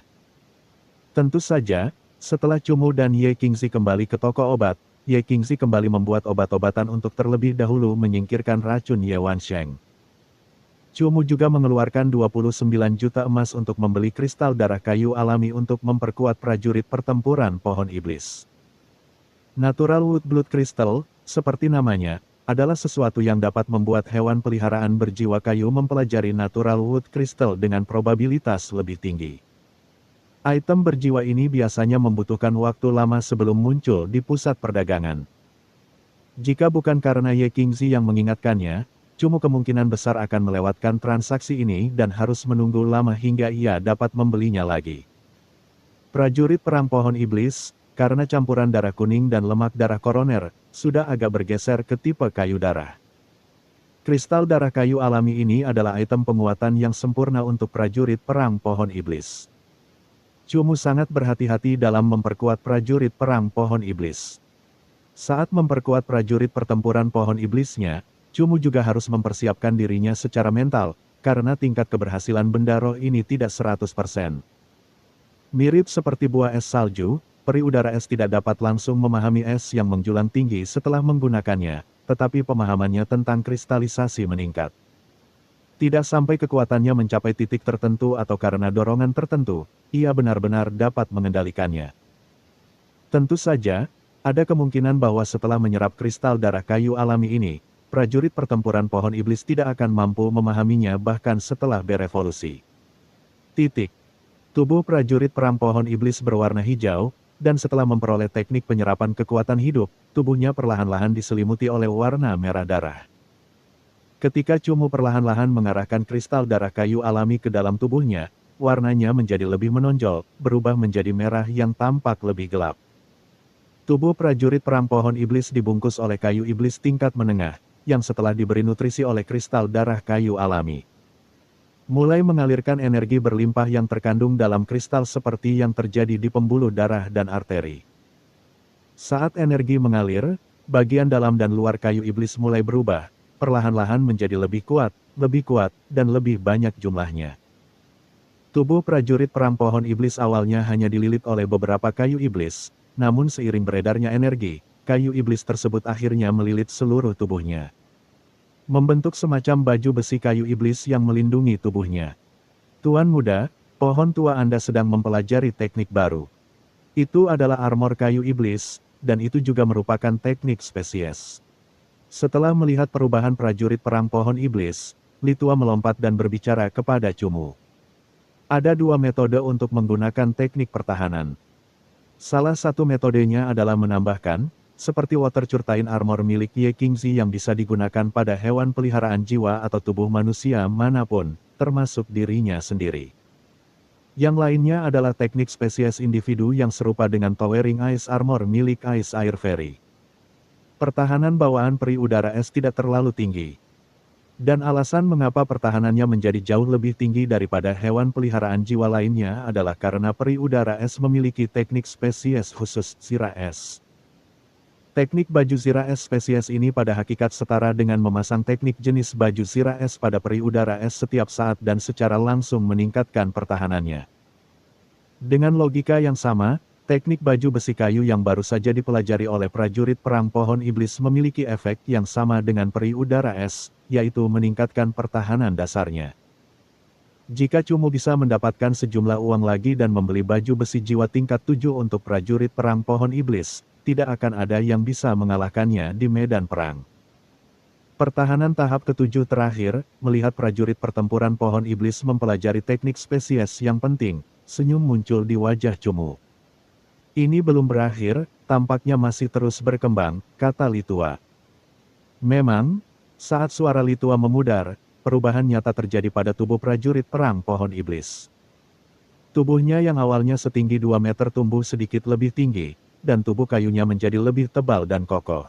Tentu saja, setelah Cumu dan Ye Qingzi kembali ke toko obat, Ye Qingzi kembali membuat obat-obatan untuk terlebih dahulu menyingkirkan racun Ye Wansheng. Cumu juga mengeluarkan 29 juta emas untuk membeli kristal darah kayu alami untuk memperkuat prajurit pertempuran pohon iblis. Natural Wood Blood Crystal, seperti namanya, adalah sesuatu yang dapat membuat hewan peliharaan berjiwa kayu mempelajari Natural Wood Crystal dengan probabilitas lebih tinggi. Item berjiwa ini biasanya membutuhkan waktu lama sebelum muncul di pusat perdagangan. Jika bukan karena Ye Qingzi yang mengingatkannya, Cumu kemungkinan besar akan melewatkan transaksi ini dan harus menunggu lama hingga ia dapat membelinya lagi. Prajurit perang pohon iblis, karena campuran darah kuning dan lemak darah koroner, sudah agak bergeser ke tipe kayu darah. Kristal darah kayu alami ini adalah item penguatan yang sempurna untuk prajurit perang pohon iblis. Cumu sangat berhati-hati dalam memperkuat prajurit perang pohon iblis. Saat memperkuat prajurit pertempuran pohon iblisnya, Cumu juga harus mempersiapkan dirinya secara mental, karena tingkat keberhasilan benda roh ini tidak 100%. Mirip seperti buah es salju, peri udara es tidak dapat langsung memahami es yang menjulang tinggi setelah menggunakannya, tetapi pemahamannya tentang kristalisasi meningkat. Tidak sampai kekuatannya mencapai titik tertentu atau karena dorongan tertentu, ia benar-benar dapat mengendalikannya. Tentu saja, ada kemungkinan bahwa setelah menyerap kristal darah kayu alami ini, prajurit pertempuran pohon iblis tidak akan mampu memahaminya bahkan setelah berevolusi. Tubuh prajurit perang pohon iblis berwarna hijau, dan setelah memperoleh teknik penyerapan kekuatan hidup, tubuhnya perlahan-lahan diselimuti oleh warna merah darah. Ketika Cumu perlahan-lahan mengarahkan kristal darah kayu alami ke dalam tubuhnya, warnanya menjadi lebih menonjol, berubah menjadi merah yang tampak lebih gelap. Tubuh prajurit perang pohon iblis dibungkus oleh kayu iblis tingkat menengah, yang setelah diberi nutrisi oleh kristal darah kayu alami, mulai mengalirkan energi berlimpah yang terkandung dalam kristal seperti yang terjadi di pembuluh darah dan arteri. Saat energi mengalir, bagian dalam dan luar kayu iblis mulai berubah, perlahan-lahan menjadi lebih kuat, dan lebih banyak jumlahnya. Tubuh prajurit perang pohon iblis awalnya hanya dililit oleh beberapa kayu iblis, namun seiring beredarnya energi, kayu iblis tersebut akhirnya melilit seluruh tubuhnya, membentuk semacam baju besi kayu iblis yang melindungi tubuhnya. Tuan muda, Pohon tua Anda sedang mempelajari teknik baru. Itu adalah armor kayu iblis, dan itu juga merupakan teknik spesies. Setelah melihat perubahan prajurit perang pohon iblis, Litua melompat dan berbicara kepada Cumu. Ada dua metode untuk menggunakan teknik pertahanan. Salah satu metodenya adalah menambahkan, seperti water curtain armor milik Ye Qingzi yang bisa digunakan pada hewan peliharaan jiwa atau tubuh manusia manapun, termasuk dirinya sendiri. Yang lainnya adalah teknik spesies individu yang serupa dengan Towering Ice Armor milik Ice Air Fairy. Pertahanan bawaan peri udara es tidak terlalu tinggi. Dan alasan mengapa pertahanannya menjadi jauh lebih tinggi daripada hewan peliharaan jiwa lainnya adalah karena peri udara es memiliki teknik spesies khusus Zira Es. Teknik baju Zira Es spesies ini pada hakikat setara dengan memasang teknik jenis baju Zira Es pada peri udara es setiap saat dan secara langsung meningkatkan pertahanannya. Dengan logika yang sama, teknik baju besi kayu yang baru saja dipelajari oleh prajurit perang pohon iblis memiliki efek yang sama dengan peri udara es, yaitu meningkatkan pertahanan dasarnya. Jika Cumu bisa mendapatkan sejumlah uang lagi dan membeli baju besi jiwa tingkat 7 untuk prajurit perang pohon iblis, tidak akan ada yang bisa mengalahkannya di medan perang. Pertahanan tahap ke-7 terakhir, melihat prajurit pertempuran pohon iblis mempelajari teknik spesies yang penting, senyum muncul di wajah Cumu. Ini belum berakhir, tampaknya masih terus berkembang, kata Litua. Memang, saat suara Litua memudar, perubahan nyata terjadi pada tubuh prajurit perang pohon iblis. Tubuhnya yang awalnya setinggi 2 meter tumbuh sedikit lebih tinggi, dan tubuh kayunya menjadi lebih tebal dan kokoh.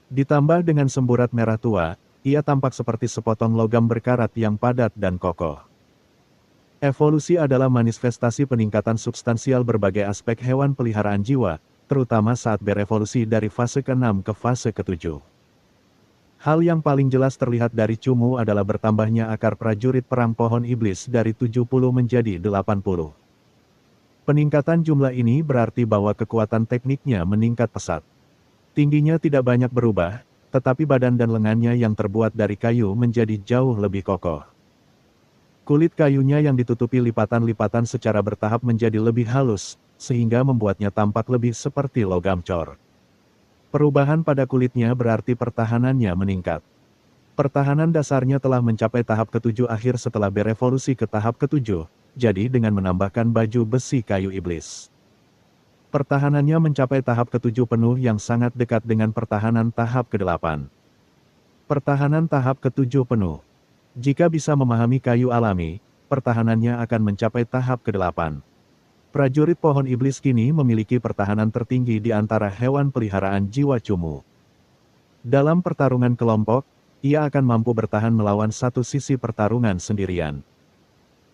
Ditambah dengan semburat merah tua, ia tampak seperti sepotong logam berkarat yang padat dan kokoh. Evolusi adalah manifestasi peningkatan substansial berbagai aspek hewan peliharaan jiwa, terutama saat berevolusi dari fase ke-6 ke fase ke-7. Hal yang paling jelas terlihat dari Cumu adalah bertambahnya akar prajurit perang pohon iblis dari 70 menjadi 80. Peningkatan jumlah ini berarti bahwa kekuatan tekniknya meningkat pesat. Tingginya tidak banyak berubah, tetapi badan dan lengannya yang terbuat dari kayu menjadi jauh lebih kokoh. Kulit kayunya yang ditutupi lipatan-lipatan secara bertahap menjadi lebih halus, sehingga membuatnya tampak lebih seperti logam cor. Perubahan pada kulitnya berarti pertahanannya meningkat. Pertahanan dasarnya telah mencapai tahap ke-7 akhir setelah berevolusi ke tahap ke-7, jadi dengan menambahkan baju besi kayu iblis. Pertahanannya mencapai tahap ke-7 penuh yang sangat dekat dengan pertahanan tahap ke-8. Pertahanan tahap ke-7 penuh. Jika bisa memahami kayu alami, pertahanannya akan mencapai tahap ke-8. Prajurit pohon iblis kini memiliki pertahanan tertinggi di antara hewan peliharaan jiwa Cumu. Dalam pertarungan kelompok, ia akan mampu bertahan melawan satu sisi pertarungan sendirian.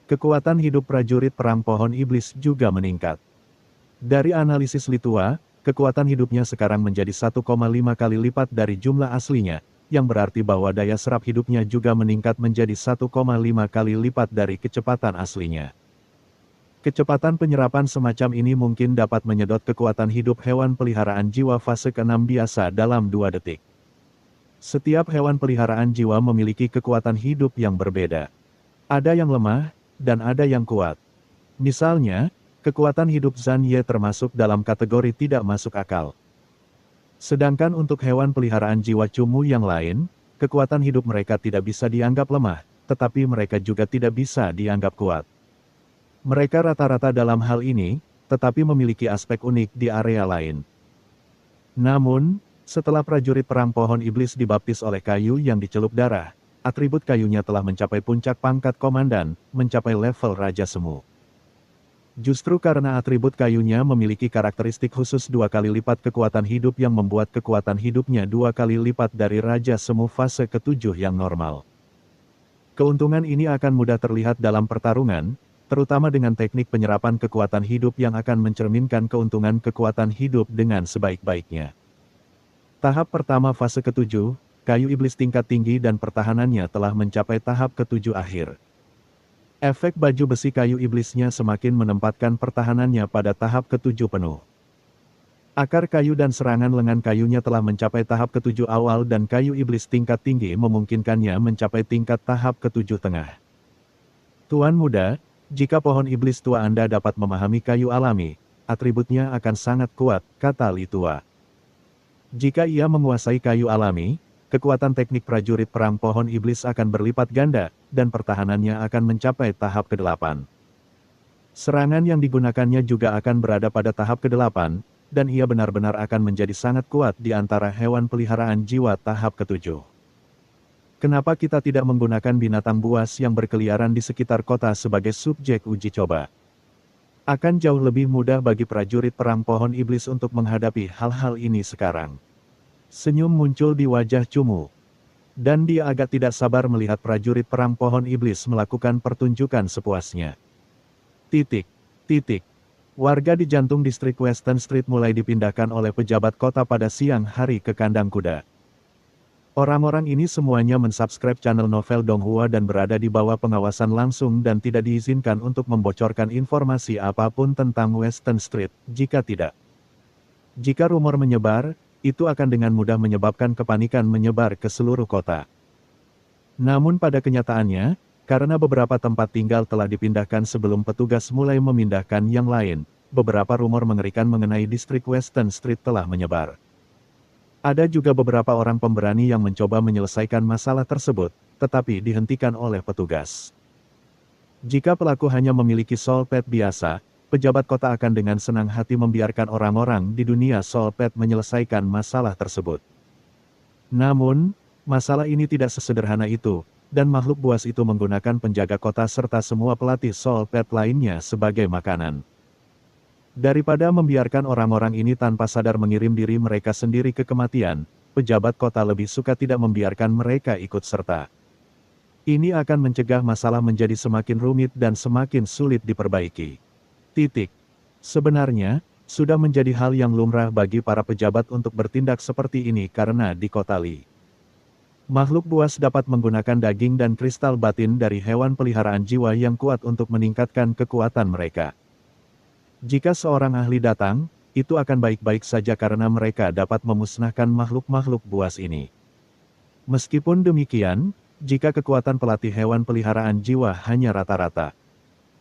Kekuatan hidup prajurit perang pohon iblis juga meningkat. Dari analisis Litua, kekuatan hidupnya sekarang menjadi 1,5 kali lipat dari jumlah aslinya, yang berarti bahwa daya serap hidupnya juga meningkat menjadi 1,5 kali lipat dari kecepatan aslinya. Kecepatan penyerapan semacam ini mungkin dapat menyedot kekuatan hidup hewan peliharaan jiwa fase ke-6 biasa dalam 2 detik. Setiap hewan peliharaan jiwa memiliki kekuatan hidup yang berbeda. Ada yang lemah, dan ada yang kuat. Misalnya, kekuatan hidup Zan Ye termasuk dalam kategori tidak masuk akal. Sedangkan untuk hewan peliharaan jiwa Cumu yang lain, kekuatan hidup mereka tidak bisa dianggap lemah, tetapi mereka juga tidak bisa dianggap kuat. Mereka rata-rata dalam hal ini, tetapi memiliki aspek unik di area lain. Namun, setelah prajurit perang pohon iblis dibaptis oleh kayu yang dicelup darah, atribut kayunya telah mencapai puncak pangkat komandan, mencapai level Raja Semu. Justru karena atribut kayunya memiliki karakteristik khusus 2 kali lipat kekuatan hidup yang membuat kekuatan hidupnya 2 kali lipat dari Raja Semu fase ke-7 yang normal. Keuntungan ini akan mudah terlihat dalam pertarungan, terutama dengan teknik penyerapan kekuatan hidup yang akan mencerminkan keuntungan kekuatan hidup dengan sebaik-baiknya. Tahap pertama fase ke-7, kayu iblis tingkat tinggi dan pertahanannya telah mencapai tahap ke-7 akhir. Efek baju besi kayu iblisnya semakin menempatkan pertahanannya pada tahap ke-7 penuh. Akar kayu dan serangan lengan kayunya telah mencapai tahap ke-7 awal dan kayu iblis tingkat tinggi memungkinkannya mencapai tingkat tahap ke-7 tengah. Tuan muda, Jika pohon iblis tua Anda dapat memahami kayu alami, atributnya akan sangat kuat, kata Li Tua. Jika ia menguasai kayu alami, kekuatan teknik prajurit perang pohon iblis akan berlipat ganda, dan pertahanannya akan mencapai tahap ke-8. Serangan yang digunakannya juga akan berada pada tahap ke-8, dan ia benar-benar akan menjadi sangat kuat di antara hewan peliharaan jiwa tahap ke-7. Kenapa kita tidak menggunakan binatang buas yang berkeliaran di sekitar kota sebagai subjek uji coba? Akan jauh lebih mudah bagi prajurit perang pohon iblis untuk menghadapi hal-hal ini sekarang. Senyum muncul di wajah Cumu. Dan dia agak tidak sabar melihat prajurit perang pohon iblis melakukan pertunjukan sepuasnya. Warga di jantung distrik Western Street mulai dipindahkan oleh pejabat kota pada siang hari ke kandang kuda. Orang-orang ini semuanya mensubscribe channel Novel Donghua dan berada di bawah pengawasan langsung dan tidak diizinkan untuk membocorkan informasi apapun tentang Western Street, jika rumor menyebar, itu akan dengan mudah menyebabkan kepanikan menyebar ke seluruh kota. Namun pada kenyataannya, karena beberapa tempat tinggal telah dipindahkan sebelum petugas mulai memindahkan yang lain, beberapa rumor mengerikan mengenai distrik Western Street telah menyebar. Ada juga beberapa orang pemberani yang mencoba menyelesaikan masalah tersebut, tetapi dihentikan oleh petugas. Jika pelaku hanya memiliki soul pet biasa, pejabat kota akan dengan senang hati membiarkan orang-orang di dunia soul pet menyelesaikan masalah tersebut. Namun, masalah ini tidak sesederhana itu, dan makhluk buas itu menggunakan penjaga kota serta semua pelatih soul pet lainnya sebagai makanan. Daripada membiarkan orang-orang ini tanpa sadar mengirim diri mereka sendiri ke kematian, pejabat kota lebih suka tidak membiarkan mereka ikut serta. Ini akan mencegah masalah menjadi semakin rumit dan semakin sulit diperbaiki. Sebenarnya, sudah menjadi hal yang lumrah bagi para pejabat untuk bertindak seperti ini karena di kota Li, makhluk buas dapat menggunakan daging dan kristal batin dari hewan peliharaan jiwa yang kuat untuk meningkatkan kekuatan mereka. Jika seorang ahli datang, itu akan baik-baik saja karena mereka dapat memusnahkan makhluk-makhluk buas ini. Meskipun demikian, jika kekuatan pelatih hewan peliharaan jiwa hanya rata-rata,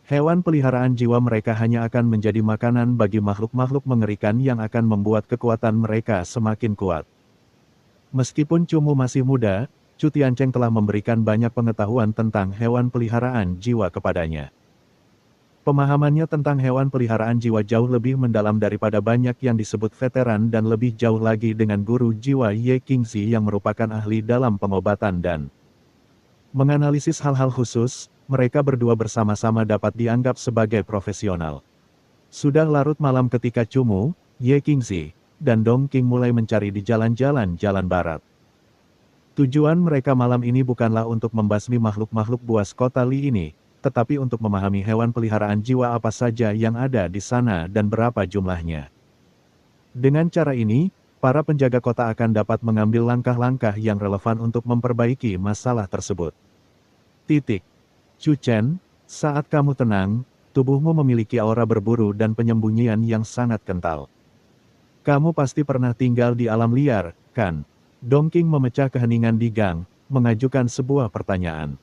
hewan peliharaan jiwa mereka hanya akan menjadi makanan bagi makhluk-makhluk mengerikan yang akan membuat kekuatan mereka semakin kuat. Meskipun Cumu masih muda, Cu Tiancheng telah memberikan banyak pengetahuan tentang hewan peliharaan jiwa kepadanya. Pemahamannya tentang hewan peliharaan jiwa jauh lebih mendalam daripada banyak yang disebut veteran dan lebih jauh lagi dengan guru jiwa Ye Qingzi yang merupakan ahli dalam pengobatan dan menganalisis hal-hal khusus. Mereka berdua bersama-sama dapat dianggap sebagai profesional. Sudah larut malam ketika Cumu, Ye Qingzi, dan Dong Qing mulai mencari di jalan-jalan jalan barat. Tujuan mereka malam ini bukanlah untuk membasmi makhluk-makhluk buas kota Li ini, tetapi untuk memahami hewan peliharaan jiwa apa saja yang ada di sana dan berapa jumlahnya. Dengan cara ini, para penjaga kota akan dapat mengambil langkah-langkah yang relevan untuk memperbaiki masalah tersebut. Cu Chen, saat kamu tenang, tubuhmu memiliki aura berburu dan penyembunyian yang sangat kental. Kamu pasti pernah tinggal di alam liar, kan? Dong Qing memecah keheningan di gang, mengajukan sebuah pertanyaan.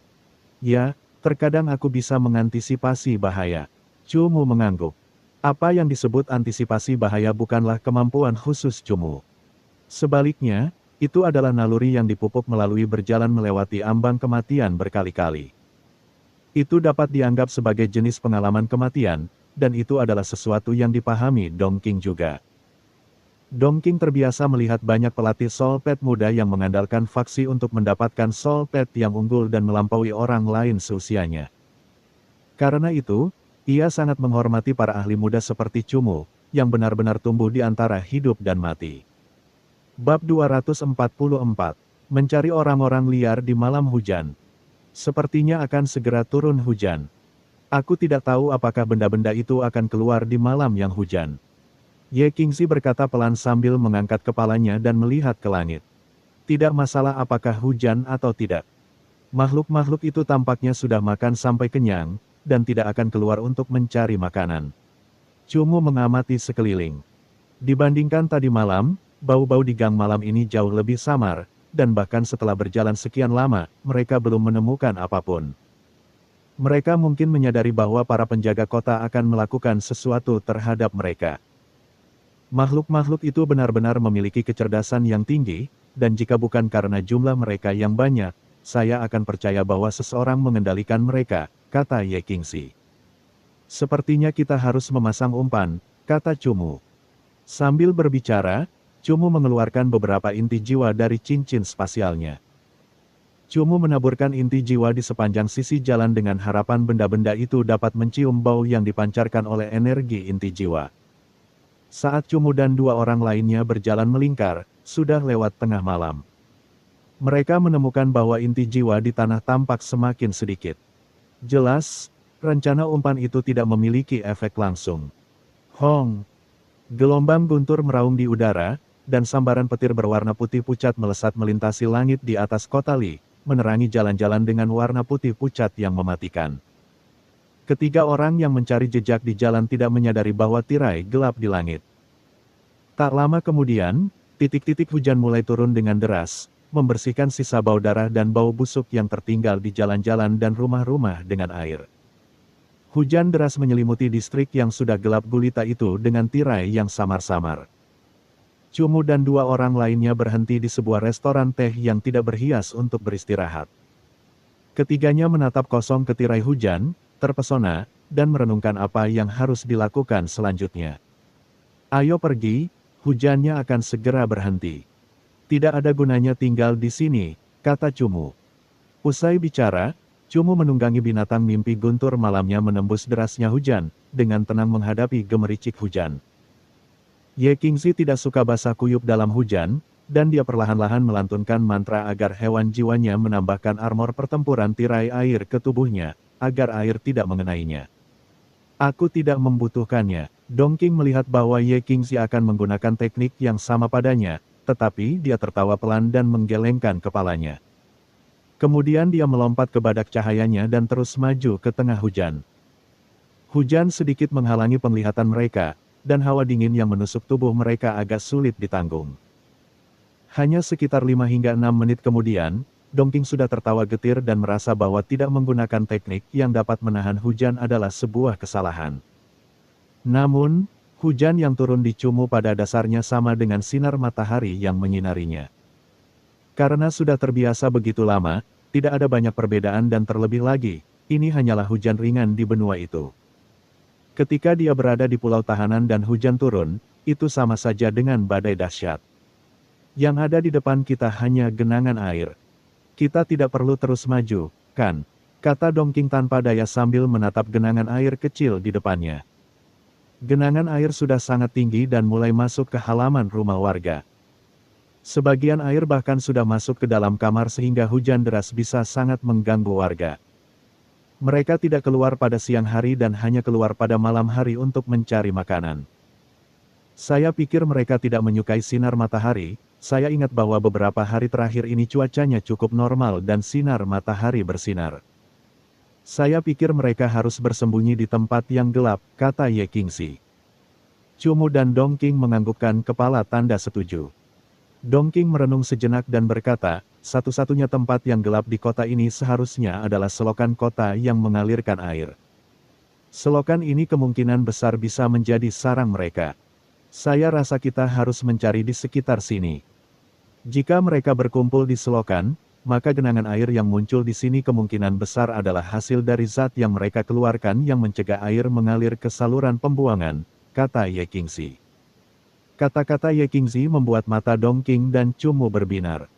Ya, terkadang aku bisa mengantisipasi bahaya. Cumu mengangguk. Apa yang disebut antisipasi bahaya bukanlah kemampuan khusus Cumu. Sebaliknya, itu adalah naluri yang dipupuk melalui berjalan melewati ambang kematian berkali-kali. Itu dapat dianggap sebagai jenis pengalaman kematian, dan itu adalah sesuatu yang dipahami Dong Qing juga. Dong Qing terbiasa melihat banyak pelatih soul pet muda yang mengandalkan faksi untuk mendapatkan soul pet yang unggul dan melampaui orang lain seusianya. Karena itu, ia sangat menghormati para ahli muda seperti Cumu, yang benar-benar tumbuh di antara hidup dan mati. Bab 244, Mencari orang-orang liar di malam hujan. Sepertinya akan segera turun hujan. Aku tidak tahu apakah benda-benda itu akan keluar di malam yang hujan. Ye Qingzi berkata pelan sambil mengangkat kepalanya dan melihat ke langit. Tidak masalah apakah hujan atau tidak. Makhluk-makhluk itu tampaknya sudah makan sampai kenyang, dan tidak akan keluar untuk mencari makanan. Cumu mengamati sekeliling. Dibandingkan tadi malam, bau-bau di gang malam ini jauh lebih samar, dan bahkan setelah berjalan sekian lama, mereka belum menemukan apapun. Mereka mungkin menyadari bahwa para penjaga kota akan melakukan sesuatu terhadap mereka. Makhluk-makhluk itu benar-benar memiliki kecerdasan yang tinggi, dan jika bukan karena jumlah mereka yang banyak, saya akan percaya bahwa seseorang mengendalikan mereka, kata Ye Qingxi. Sepertinya kita harus memasang umpan, kata Cumu. Sambil berbicara, Cumu mengeluarkan beberapa inti jiwa dari cincin spasialnya. Cumu menaburkan inti jiwa di sepanjang sisi jalan dengan harapan benda-benda itu dapat mencium bau yang dipancarkan oleh energi inti jiwa. Saat Cumu dan dua orang lainnya berjalan melingkar, sudah lewat tengah malam. Mereka menemukan bahwa inti jiwa di tanah tampak semakin sedikit. Jelas, rencana umpan itu tidak memiliki efek langsung. Hong! Gelombang guntur meraung di udara, dan sambaran petir berwarna putih pucat melesat melintasi langit di atas kota Li, menerangi jalan-jalan dengan warna putih pucat yang mematikan. Ketiga orang yang mencari jejak di jalan tidak menyadari bahwa tirai gelap di langit. Tak lama kemudian, titik-titik hujan mulai turun dengan deras, membersihkan sisa bau darah dan bau busuk yang tertinggal di jalan-jalan dan rumah-rumah dengan air. Hujan deras menyelimuti distrik yang sudah gelap gulita itu dengan tirai yang samar-samar. Cumu dan dua orang lainnya berhenti di sebuah restoran teh yang tidak berhias untuk beristirahat. Ketiganya menatap kosong ke tirai hujan, terpesona, dan merenungkan apa yang harus dilakukan selanjutnya. Ayo pergi, hujannya akan segera berhenti. Tidak ada gunanya tinggal di sini, kata Cumu. Usai bicara, Cumu menunggangi binatang mimpi guntur malamnya menembus derasnya hujan, dengan tenang menghadapi gemericik hujan. Ye Qingxi tidak suka basah kuyup dalam hujan, dan dia perlahan-lahan melantunkan mantra agar hewan jiwanya menambahkan armor pertempuran tirai air ke tubuhnya, agar air tidak mengenainya. Aku tidak membutuhkannya. Dongking melihat bahwa Ye Qingxi akan menggunakan teknik yang sama padanya, tetapi dia tertawa pelan dan menggelengkan kepalanya. Kemudian dia melompat ke badak cahayanya dan terus maju ke tengah hujan. Hujan sedikit menghalangi penglihatan mereka, dan hawa dingin yang menusuk tubuh mereka agak sulit ditanggung. Hanya sekitar 5 hingga 6 menit kemudian, Dongking sudah tertawa getir dan merasa bahwa tidak menggunakan teknik yang dapat menahan hujan adalah sebuah kesalahan. Namun, hujan yang turun di Cumu pada dasarnya sama dengan sinar matahari yang menyinarinya. Karena sudah terbiasa begitu lama, tidak ada banyak perbedaan dan terlebih lagi, ini hanyalah hujan ringan di benua itu. Ketika dia berada di pulau tahanan dan hujan turun, itu sama saja dengan badai dahsyat. Yang ada di depan kita hanya genangan air. Kita tidak perlu terus maju, kan? Kata Dongking tanpa daya sambil menatap genangan air kecil di depannya. Genangan air sudah sangat tinggi dan mulai masuk ke halaman rumah warga. Sebagian air bahkan sudah masuk ke dalam kamar sehingga hujan deras bisa sangat mengganggu warga. Mereka tidak keluar pada siang hari dan hanya keluar pada malam hari untuk mencari makanan. Saya pikir mereka tidak menyukai sinar matahari. Saya ingat bahwa beberapa hari terakhir ini cuacanya cukup normal dan sinar matahari bersinar. Saya pikir mereka harus bersembunyi di tempat yang gelap, kata Ye Qingxi. Cumu dan Dongking menganggukkan kepala tanda setuju. Dongking merenung sejenak dan berkata, satu-satunya tempat yang gelap di kota ini seharusnya adalah selokan kota yang mengalirkan air. Selokan ini kemungkinan besar bisa menjadi sarang mereka. Saya rasa kita harus mencari di sekitar sini. Jika mereka berkumpul di selokan, maka genangan air yang muncul di sini kemungkinan besar adalah hasil dari zat yang mereka keluarkan yang mencegah air mengalir ke saluran pembuangan, kata Ye Qingxi. Kata-kata Ye Qingxi membuat mata Dongking dan Cumu berbinar.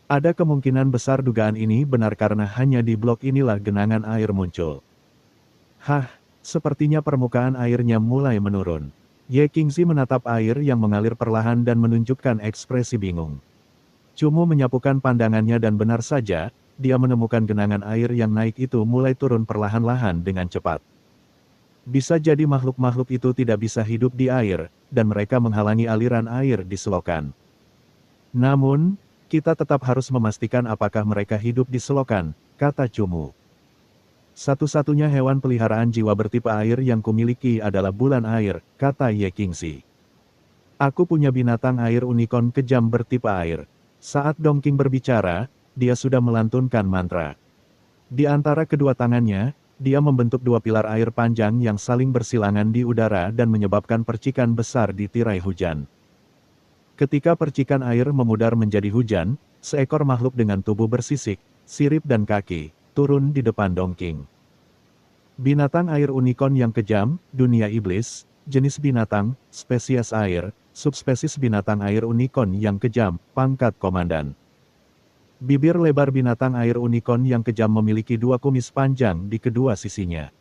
Ada kemungkinan besar dugaan ini benar karena hanya di blok inilah genangan air muncul. Hah, sepertinya permukaan airnya mulai menurun. Ye Qingxi menatap air yang mengalir perlahan dan menunjukkan ekspresi bingung. Cumu menyapukan pandangannya dan benar saja, dia menemukan genangan air yang naik itu mulai turun perlahan-lahan dengan cepat. Bisa jadi makhluk-makhluk itu tidak bisa hidup di air, dan mereka menghalangi aliran air di selokan. Namun, kita tetap harus memastikan apakah mereka hidup di selokan, kata Cumu. Satu-satunya hewan peliharaan jiwa bertipe air yang kumiliki adalah bulan air, kata Ye Qingxi. Aku punya binatang air unicorn kejam bertipe air. Saat Dongking berbicara, dia sudah melantunkan mantra. Di antara kedua tangannya, dia membentuk dua pilar air panjang yang saling bersilangan di udara dan menyebabkan percikan besar di tirai hujan. Ketika percikan air memudar menjadi hujan, seekor makhluk dengan tubuh bersisik, sirip dan kaki, turun di depan Dongking. Binatang air unicorn yang kejam, dunia iblis, jenis binatang, spesies air, subspesies binatang air unicorn yang kejam, pangkat komandan. Bibir lebar binatang air unicorn yang kejam memiliki dua kumis panjang di kedua sisinya.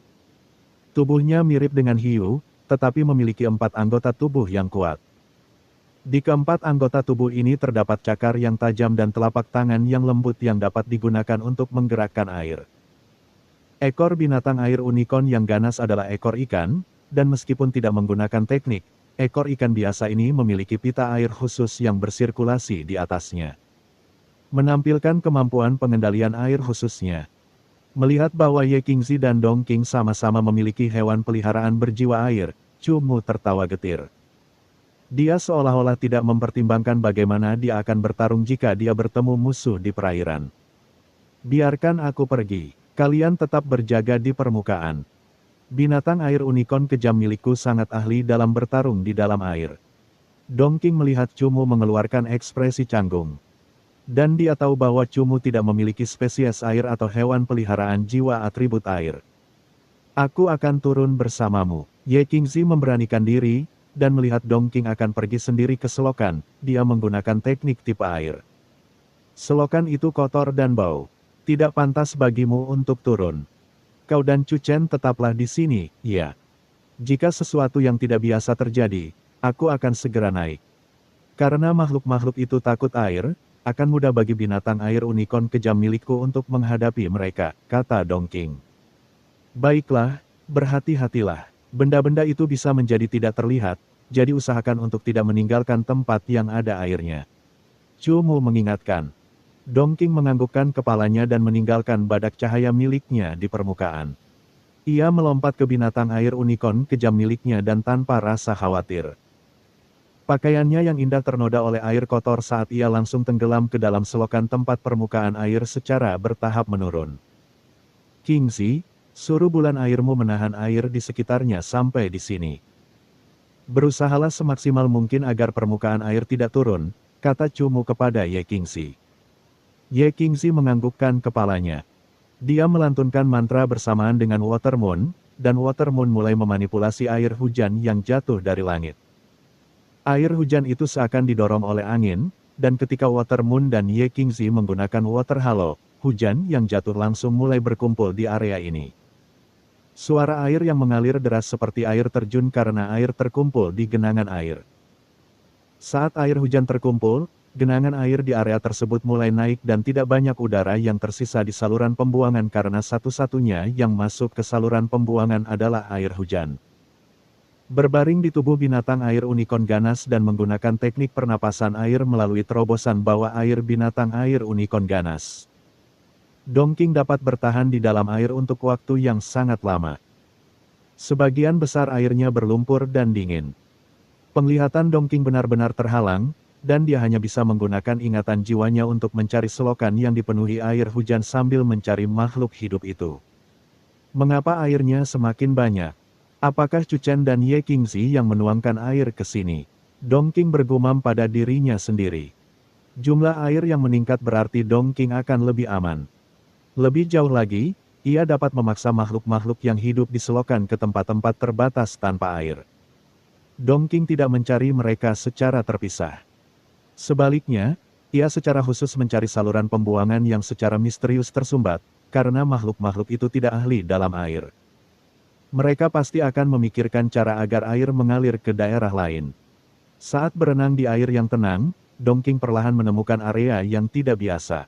Tubuhnya mirip dengan hiu, tetapi memiliki 4 anggota tubuh yang kuat. Di keempat anggota tubuh ini terdapat cakar yang tajam dan telapak tangan yang lembut yang dapat digunakan untuk menggerakkan air. Ekor binatang air unicorn yang ganas adalah ekor ikan, dan meskipun tidak menggunakan teknik, ekor ikan biasa ini memiliki pita air khusus yang bersirkulasi di atasnya. Menampilkan kemampuan pengendalian air khususnya. Melihat bahwa Ye Qingzi dan Dongking sama-sama memiliki hewan peliharaan berjiwa air, Chu Mu tertawa getir. Dia seolah-olah tidak mempertimbangkan bagaimana dia akan bertarung jika dia bertemu musuh di perairan. Biarkan aku pergi, kalian tetap berjaga di permukaan. Binatang air unicorn kejam milikku sangat ahli dalam bertarung di dalam air. Dongking melihat Chu Mu mengeluarkan ekspresi canggung. Dan dia tahu bahwa Chu Mu tidak memiliki spesies air atau hewan peliharaan jiwa atribut air. Aku akan turun bersamamu. Ye Qingzi memberanikan diri, dan melihat Dongking akan pergi sendiri ke selokan, dia menggunakan teknik tipe air. Selokan itu kotor dan bau. Tidak pantas bagimu untuk turun. Kau dan Chu Chen tetaplah di sini, ya. Jika sesuatu yang tidak biasa terjadi, aku akan segera naik. Karena makhluk-makhluk itu takut air, akan mudah bagi binatang air unicorn kejam milikku untuk menghadapi mereka, kata Dongking. Baiklah, berhati-hatilah. Benda-benda itu bisa menjadi tidak terlihat, jadi usahakan untuk tidak meninggalkan tempat yang ada airnya. Chu Mu mengingatkan. Dongking menganggukkan kepalanya dan meninggalkan badak cahaya miliknya di permukaan. Ia melompat ke binatang air unicorn kejam miliknya dan tanpa rasa khawatir. Pakaiannya yang indah ternoda oleh air kotor saat ia langsung tenggelam ke dalam selokan tempat permukaan air secara bertahap menurun. Qingzi, suruh bulan airmu menahan air di sekitarnya sampai di sini. Berusahalah semaksimal mungkin agar permukaan air tidak turun, kata Chu Mu kepada Ye Qingzi. Ye Qingzi menganggukkan kepalanya. Dia melantunkan mantra bersamaan dengan Water Moon, dan Water Moon mulai memanipulasi air hujan yang jatuh dari langit. Air hujan itu seakan didorong oleh angin, dan ketika Water Moon dan Ye Qingzi menggunakan Water Halo, hujan yang jatuh langsung mulai berkumpul di area ini. Suara air yang mengalir deras seperti air terjun karena air terkumpul di genangan air. Saat air hujan terkumpul, genangan air di area tersebut mulai naik dan tidak banyak udara yang tersisa di saluran pembuangan karena satu-satunya yang masuk ke saluran pembuangan adalah air hujan. Berbaring di tubuh binatang air unicorn ganas dan menggunakan teknik pernapasan air melalui terobosan bawah air binatang air unicorn ganas. Dongking dapat bertahan di dalam air untuk waktu yang sangat lama. Sebagian besar airnya berlumpur dan dingin. Penglihatan Dongking benar-benar terhalang, dan dia hanya bisa menggunakan ingatan jiwanya untuk mencari selokan yang dipenuhi air hujan sambil mencari makhluk hidup itu. Mengapa airnya semakin banyak? Apakah Chu Chen dan Ye Qingzi yang menuangkan air ke sini? Dongking bergumam pada dirinya sendiri. Jumlah air yang meningkat berarti Dongking akan lebih aman. Lebih jauh lagi, ia dapat memaksa makhluk-makhluk yang hidup di selokan ke tempat-tempat terbatas tanpa air. Dongking tidak mencari mereka secara terpisah. Sebaliknya, ia secara khusus mencari saluran pembuangan yang secara misterius tersumbat, karena makhluk-makhluk itu tidak ahli dalam air. Mereka pasti akan memikirkan cara agar air mengalir ke daerah lain. Saat berenang di air yang tenang, Dongking perlahan menemukan area yang tidak biasa.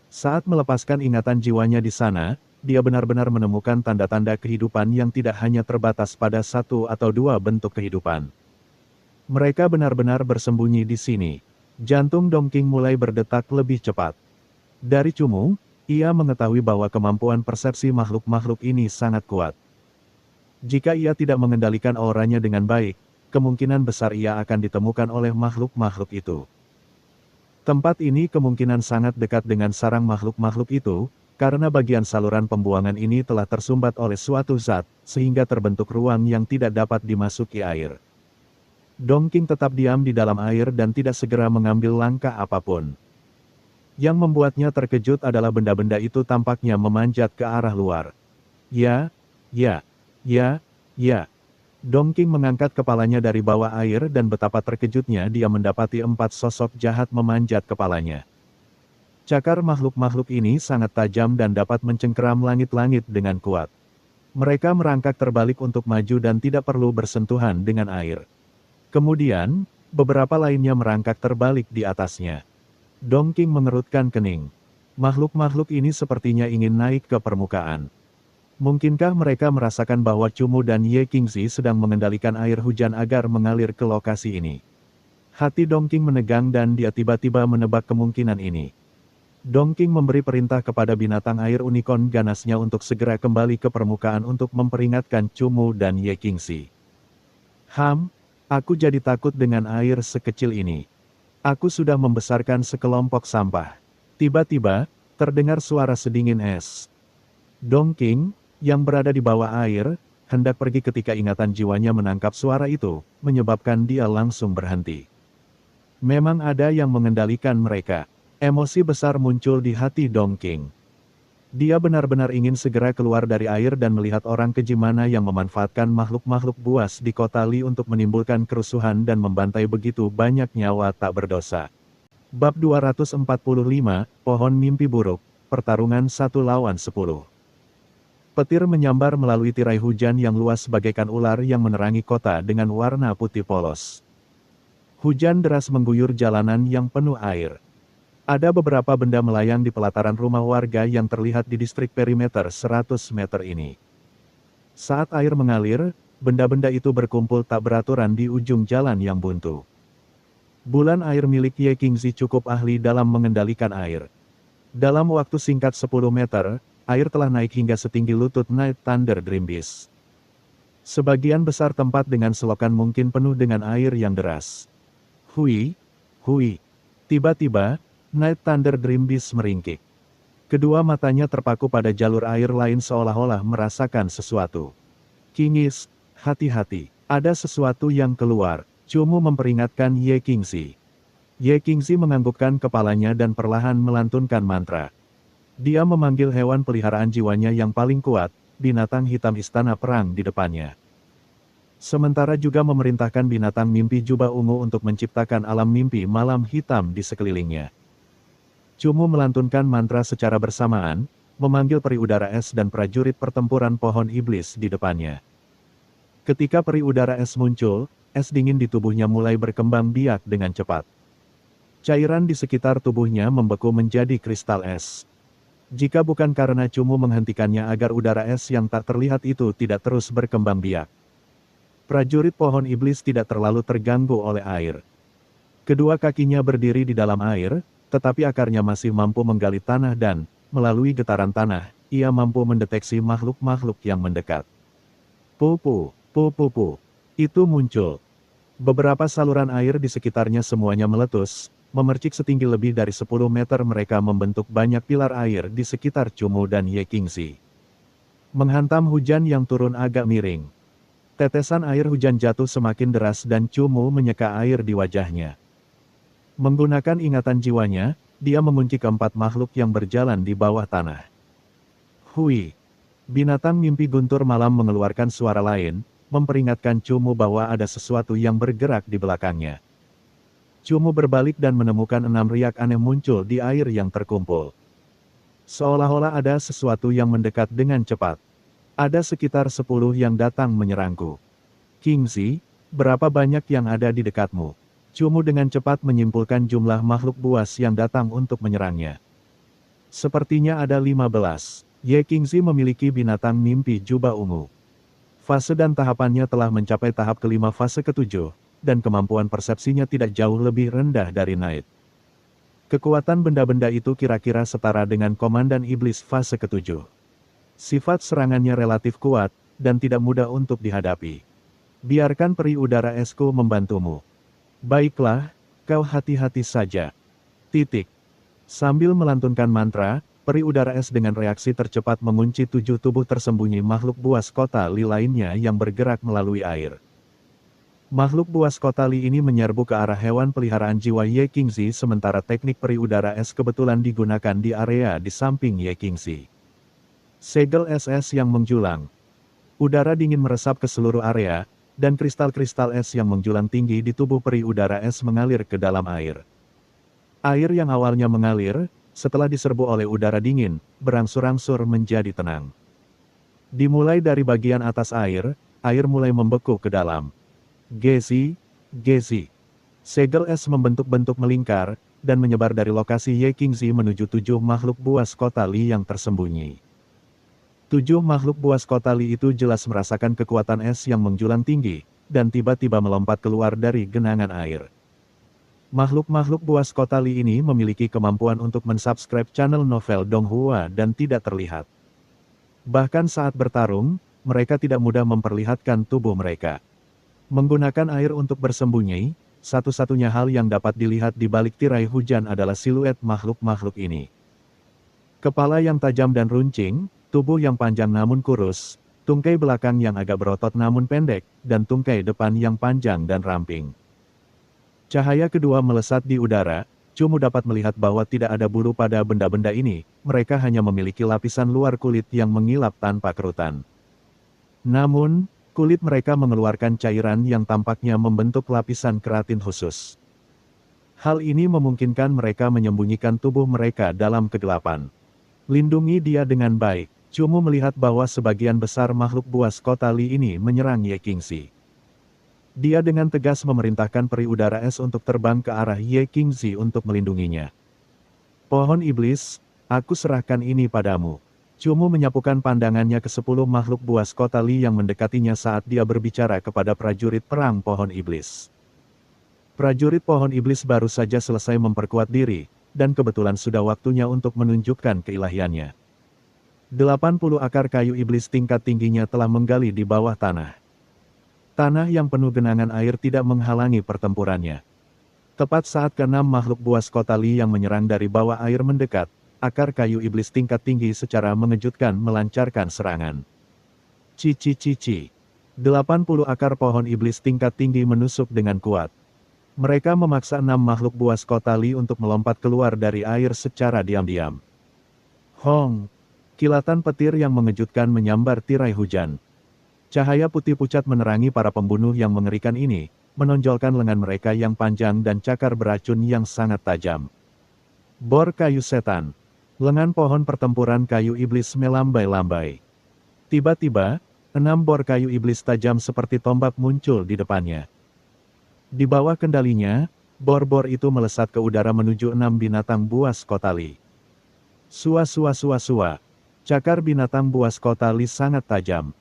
Saat melepaskan ingatan jiwanya di sana, dia benar-benar menemukan tanda-tanda kehidupan yang tidak hanya terbatas pada satu atau dua bentuk kehidupan. Mereka benar-benar bersembunyi di sini. Jantung Dongking mulai berdetak lebih cepat. Dari Chu Mu, ia mengetahui bahwa kemampuan persepsi makhluk-makhluk ini sangat kuat. Jika ia tidak mengendalikan auranya dengan baik, kemungkinan besar ia akan ditemukan oleh makhluk-makhluk itu. Tempat ini kemungkinan sangat dekat dengan sarang makhluk-makhluk itu, Karena bagian saluran pembuangan ini telah tersumbat oleh suatu zat, sehingga terbentuk ruang yang tidak dapat dimasuki air. Dongking tetap diam di dalam air dan tidak segera mengambil langkah apapun. Yang membuatnya terkejut adalah benda-benda itu tampaknya memanjat ke arah luar. Ya, ya, ya, ya. Dongking mengangkat kepalanya dari bawah air dan betapa terkejutnya dia mendapati 4 sosok jahat memanjat kepalanya. Cakar makhluk-makhluk ini sangat tajam dan dapat mencengkeram langit-langit dengan kuat. Mereka merangkak terbalik untuk maju dan tidak perlu bersentuhan dengan air. Kemudian, beberapa lainnya merangkak terbalik di atasnya. Dongking mengerutkan kening. Makhluk-makhluk ini sepertinya ingin naik ke permukaan. Mungkinkah mereka merasakan bahwa Cumu dan Ye Qingzi sedang mengendalikan air hujan agar mengalir ke lokasi ini? Hati Dongking menegang dan dia tiba-tiba menebak kemungkinan ini. Dongking memberi perintah kepada binatang air unicorn ganasnya untuk segera kembali ke permukaan untuk memperingatkan Cumu dan Ye Qingzi. Aku jadi takut dengan air sekecil ini. Aku sudah membesarkan sekelompok sampah. Tiba-tiba, terdengar suara sedingin es. Dongking, yang berada di bawah air, hendak pergi ketika ingatan jiwanya menangkap suara itu, menyebabkan dia langsung berhenti. Memang ada yang mengendalikan mereka. Emosi besar muncul di hati Dongking. Dia benar-benar ingin segera keluar dari air dan melihat orang keji mana yang memanfaatkan makhluk-makhluk buas di kota Li untuk menimbulkan kerusuhan dan membantai begitu banyak nyawa tak berdosa. Bab 245, Pohon Mimpi Buruk, Pertarungan 1 lawan 10. Petir menyambar melalui tirai hujan yang luas bagaikan ular yang menerangi kota dengan warna putih polos. Hujan deras mengguyur jalanan yang penuh air. Ada beberapa benda melayang di pelataran rumah warga yang terlihat di distrik perimeter 100 meter ini. Saat air mengalir, benda-benda itu berkumpul tak beraturan di ujung jalan yang buntu. Bulan air milik Ye Qingzi cukup ahli dalam mengendalikan air. Dalam waktu singkat 10 meter, air telah naik hingga setinggi lutut Night Thunder Dream Beast. Sebagian besar tempat dengan selokan mungkin penuh dengan air yang deras. Hui. Tiba-tiba, Night Thunder Dream Beast meringkik. Kedua matanya terpaku pada jalur air lain seolah-olah merasakan sesuatu. Qingis, hati-hati, ada sesuatu yang keluar, Cumu memperingatkan Ye Qingzi. Ye Qingzi menganggukkan kepalanya dan perlahan melantunkan mantra. Dia memanggil hewan peliharaan jiwanya yang paling kuat, binatang hitam istana perang di depannya. Sementara juga memerintahkan binatang mimpi jubah ungu untuk menciptakan alam mimpi malam hitam di sekelilingnya. Cumu melantunkan mantra secara bersamaan, memanggil peri udara es dan prajurit pertempuran pohon iblis di depannya. Ketika peri udara es muncul, es dingin di tubuhnya mulai berkembang biak dengan cepat. Cairan di sekitar tubuhnya membeku menjadi kristal es. Jika bukan karena Cumu menghentikannya agar udara es yang tak terlihat itu tidak terus berkembang biak, prajurit pohon iblis tidak terlalu terganggu oleh air. Kedua kakinya berdiri di dalam air, tetapi akarnya masih mampu menggali tanah dan, melalui getaran tanah, ia mampu mendeteksi makhluk-makhluk yang mendekat. Pupu. Itu muncul. Beberapa saluran air di sekitarnya semuanya meletus, memercik setinggi lebih dari 10 meter mereka membentuk banyak pilar air di sekitar Cumu dan Ye Qingzi. Menghantam hujan yang turun agak miring. Tetesan air hujan jatuh semakin deras dan Cumu menyeka air di wajahnya. Menggunakan ingatan jiwanya, dia mengunci keempat makhluk yang berjalan di bawah tanah. Hui. Binatang mimpi guntur malam mengeluarkan suara lain, memperingatkan Cumu bahwa ada sesuatu yang bergerak di belakangnya. Cumu berbalik dan menemukan 6 riak aneh muncul di air yang terkumpul. Seolah-olah ada sesuatu yang mendekat dengan cepat. Ada sekitar 10 yang datang menyerangku. Qingzi, berapa banyak yang ada di dekatmu? Cumu dengan cepat menyimpulkan jumlah makhluk buas yang datang untuk menyerangnya. Sepertinya ada 15. Ye Qingzi memiliki binatang mimpi jubah ungu. Fase dan tahapannya telah mencapai tahap kelima fase ke-7, dan kemampuan persepsinya tidak jauh lebih rendah dari Night. Kekuatan benda-benda itu kira-kira setara dengan Komandan Iblis fase ke-7. Sifat serangannya relatif kuat, dan tidak mudah untuk dihadapi. Biarkan peri udara esku membantumu. Baiklah, kau hati-hati saja. Sambil melantunkan mantra, Peri udara es dengan reaksi tercepat mengunci 7 tubuh tersembunyi makhluk buas kota Li lainnya yang bergerak melalui air. Makhluk buas kota Li ini menyerbu ke arah hewan peliharaan jiwa Ye Qingzi sementara teknik peri udara es kebetulan digunakan di area di samping Ye Qingzi. Segel es yang menjulang. Udara dingin meresap ke seluruh area, dan kristal-kristal es yang menjulang tinggi di tubuh peri udara es mengalir ke dalam air. Air yang awalnya mengalir, setelah diserbu oleh udara dingin, berangsur-angsur menjadi tenang. Dimulai dari bagian atas air mulai membeku ke dalam. Gezi. Segel es membentuk-bentuk melingkar, dan menyebar dari lokasi Ye Qingzi menuju 7 makhluk buas kota Li yang tersembunyi. 7 makhluk buas kota Li itu jelas merasakan kekuatan es yang menjulang tinggi, dan tiba-tiba melompat keluar dari genangan air. Makhluk-makhluk buas kota Li ini memiliki kemampuan untuk mensubscribe channel novel Donghua dan tidak terlihat. Bahkan saat bertarung, mereka tidak mudah memperlihatkan tubuh mereka. Menggunakan air untuk bersembunyi, satu-satunya hal yang dapat dilihat di balik tirai hujan adalah siluet makhluk-makhluk ini. Kepala yang tajam dan runcing, tubuh yang panjang namun kurus, tungkai belakang yang agak berotot namun pendek, dan tungkai depan yang panjang dan ramping. Cahaya kedua melesat di udara, Cumu dapat melihat bahwa tidak ada bulu pada benda-benda ini, mereka hanya memiliki lapisan luar kulit yang mengilap tanpa kerutan. Namun, kulit mereka mengeluarkan cairan yang tampaknya membentuk lapisan keratin khusus. Hal ini memungkinkan mereka menyembunyikan tubuh mereka dalam kegelapan. Lindungi dia dengan baik. Cumu melihat bahwa sebagian besar makhluk buas kota Li ini menyerang Ye Qingzi. Dia dengan tegas memerintahkan peri udara es untuk terbang ke arah Ye Qingzi untuk melindunginya. Pohon iblis, aku serahkan ini padamu. Cumu menyapukan pandangannya ke 10 makhluk buas kota Li yang mendekatinya saat dia berbicara kepada prajurit perang pohon iblis. Prajurit pohon iblis baru saja selesai memperkuat diri, dan kebetulan sudah waktunya untuk menunjukkan keilahiannya. 80 akar kayu iblis tingkat tingginya telah menggali di bawah tanah. Tanah yang penuh genangan air tidak menghalangi pertempurannya. Tepat saat ke-6 makhluk buas kota Li yang menyerang dari bawah air mendekat, akar kayu iblis tingkat tinggi secara mengejutkan melancarkan serangan. Cici. 80 akar pohon iblis tingkat tinggi menusuk dengan kuat. Mereka memaksa 6 makhluk buas kota Li untuk melompat keluar dari air secara diam-diam. Hong! Kilatan petir yang mengejutkan menyambar tirai hujan. Cahaya putih pucat menerangi para pembunuh yang mengerikan ini, menonjolkan lengan mereka yang panjang dan cakar beracun yang sangat tajam. Bor kayu setan. Lengan pohon pertempuran kayu iblis melambai-lambai. Tiba-tiba, 6 bor kayu iblis tajam seperti tombak muncul di depannya. Di bawah kendalinya, bor-bor itu melesat ke udara menuju 6 binatang buas kota Li. Sua. Cakar binatang buas kota Li sangat tajam.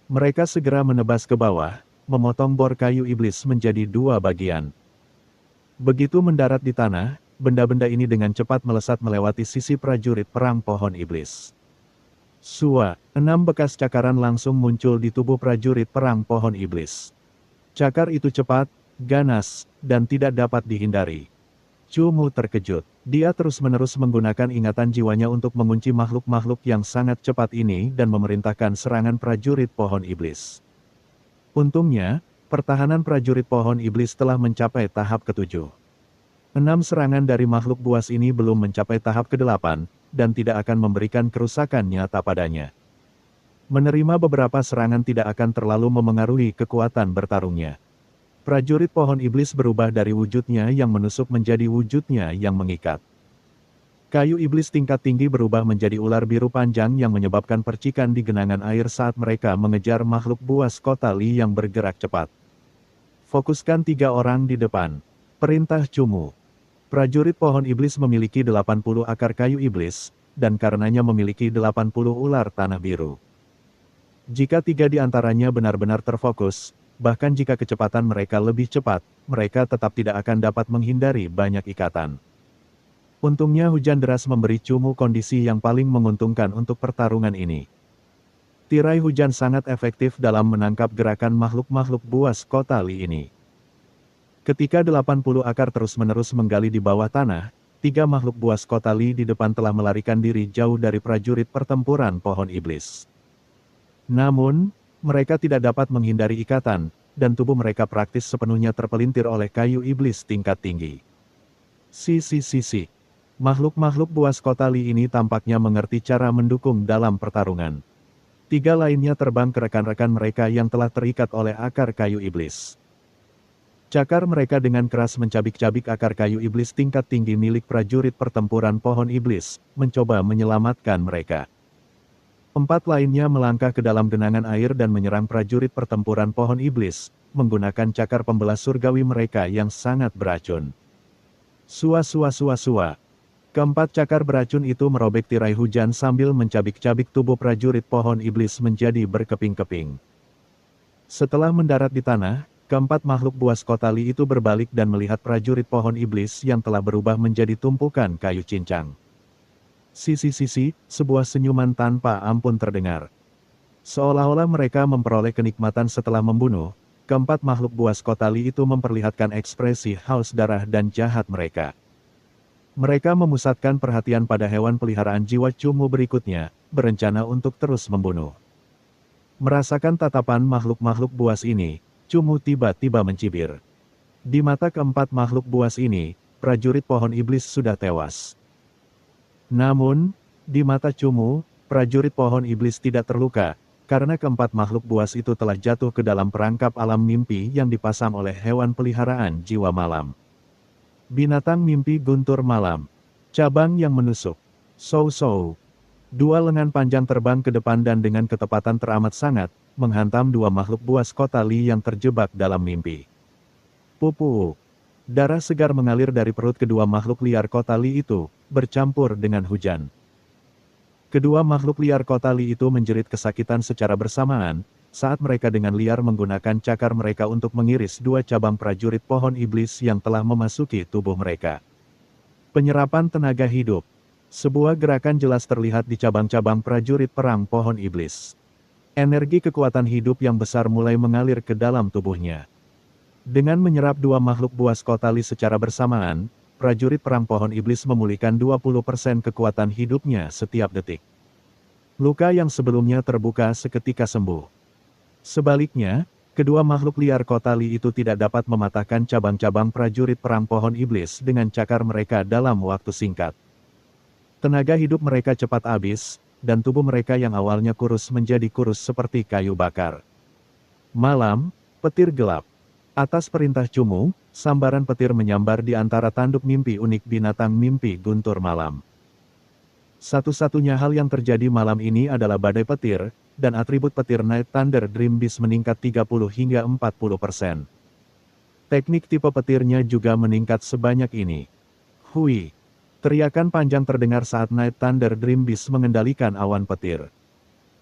Mereka segera menebas ke bawah, memotong bor kayu iblis menjadi 2 bagian. Begitu mendarat di tanah, benda-benda ini dengan cepat melesat melewati sisi prajurit perang pohon iblis. 6 bekas cakaran langsung muncul di tubuh prajurit perang pohon iblis. Cakar itu cepat, ganas, dan tidak dapat dihindari. Cumu terkejut. Dia terus-menerus menggunakan ingatan jiwanya untuk mengunci makhluk-makhluk yang sangat cepat ini dan memerintahkan serangan prajurit pohon iblis. Untungnya, pertahanan prajurit pohon iblis telah mencapai tahap ke-7. 6 serangan dari makhluk buas ini belum mencapai tahap ke-8, dan tidak akan memberikan kerusakan nyata padanya. Menerima beberapa serangan tidak akan terlalu memengaruhi kekuatan bertarungnya. Prajurit pohon iblis berubah dari wujudnya yang menusuk menjadi wujudnya yang mengikat. Kayu iblis tingkat tinggi berubah menjadi ular biru panjang yang menyebabkan percikan di genangan air saat mereka mengejar makhluk buas kota Li yang bergerak cepat. Fokuskan 3 orang di depan. Perintah Cumu. Prajurit pohon iblis memiliki 80 akar kayu iblis, dan karenanya memiliki 80 ular tanah biru. Jika 3 di antaranya benar-benar terfokus, bahkan jika kecepatan mereka lebih cepat, mereka tetap tidak akan dapat menghindari banyak ikatan. Untungnya hujan deras memberi Cumu kondisi yang paling menguntungkan untuk pertarungan ini. Tirai hujan sangat efektif dalam menangkap gerakan makhluk-makhluk buas kota Li ini. Ketika 80 akar terus-menerus menggali di bawah tanah, 3 makhluk buas kota Li di depan telah melarikan diri jauh dari prajurit pertempuran pohon iblis. Namun, mereka tidak dapat menghindari ikatan, dan tubuh mereka praktis sepenuhnya terpelintir oleh kayu iblis tingkat tinggi. Si. Makhluk-makhluk buas kota Li ini tampaknya mengerti cara mendukung dalam pertarungan. 3 lainnya terbang ke rekan-rekan mereka yang telah terikat oleh akar kayu iblis. Cakar mereka dengan keras mencabik-cabik akar kayu iblis tingkat tinggi milik prajurit pertempuran pohon iblis, mencoba menyelamatkan mereka. 4 lainnya melangkah ke dalam genangan air dan menyerang prajurit pertempuran pohon iblis, menggunakan cakar pembelah surgawi mereka yang sangat beracun. Sua. Keempat cakar beracun itu merobek tirai hujan sambil mencabik-cabik tubuh prajurit pohon iblis menjadi berkeping-keping. Setelah mendarat di tanah, keempat makhluk buas kota Li itu berbalik dan melihat prajurit pohon iblis yang telah berubah menjadi tumpukan kayu cincang. Sisi, sebuah senyuman tanpa ampun terdengar. Seolah-olah mereka memperoleh kenikmatan setelah membunuh, keempat makhluk buas kota Li itu memperlihatkan ekspresi haus darah dan jahat mereka. Mereka memusatkan perhatian pada hewan peliharaan jiwa Cumu berikutnya, berencana untuk terus membunuh. Merasakan tatapan makhluk-makhluk buas ini, Cumu tiba-tiba mencibir. Di mata keempat makhluk buas ini, prajurit pohon iblis sudah tewas. Namun, di mata Cumu, prajurit pohon iblis tidak terluka, karena keempat makhluk buas itu telah jatuh ke dalam perangkap alam mimpi yang dipasang oleh hewan peliharaan jiwa malam. Binatang mimpi guntur malam. Cabang yang menusuk. Sow. 2 lengan panjang terbang ke depan dan dengan ketepatan teramat sangat, menghantam 2 makhluk buas kota Li yang terjebak dalam mimpi. Pupu. Darah segar mengalir dari perut kedua makhluk liar kota Li itu, bercampur dengan hujan. Kedua makhluk liar kota Li itu menjerit kesakitan secara bersamaan, saat mereka dengan liar menggunakan cakar mereka untuk mengiris 2 cabang prajurit pohon iblis yang telah memasuki tubuh mereka. Penyerapan tenaga hidup. Sebuah gerakan jelas terlihat di cabang-cabang prajurit perang pohon iblis. Energi kekuatan hidup yang besar mulai mengalir ke dalam tubuhnya. Dengan menyerap 2 makhluk buas kota Li secara bersamaan, prajurit perang pohon iblis memulihkan 20% kekuatan hidupnya setiap detik. Luka yang sebelumnya terbuka seketika sembuh. Sebaliknya, kedua makhluk liar kota Li itu tidak dapat mematahkan cabang-cabang prajurit perang pohon iblis dengan cakar mereka dalam waktu singkat. Tenaga hidup mereka cepat habis, dan tubuh mereka yang awalnya kurus menjadi kurus seperti kayu bakar. Malam, petir gelap. Atas perintah Cumu, sambaran petir menyambar di antara tanduk mimpi unik binatang mimpi guntur malam. Satu-satunya hal yang terjadi malam ini adalah badai petir, dan atribut petir Night Thunder Dream Beast meningkat 30 hingga 40%. Teknik tipe petirnya juga meningkat sebanyak ini. Hui! Teriakan panjang terdengar saat Night Thunder Dream Beast mengendalikan awan petir.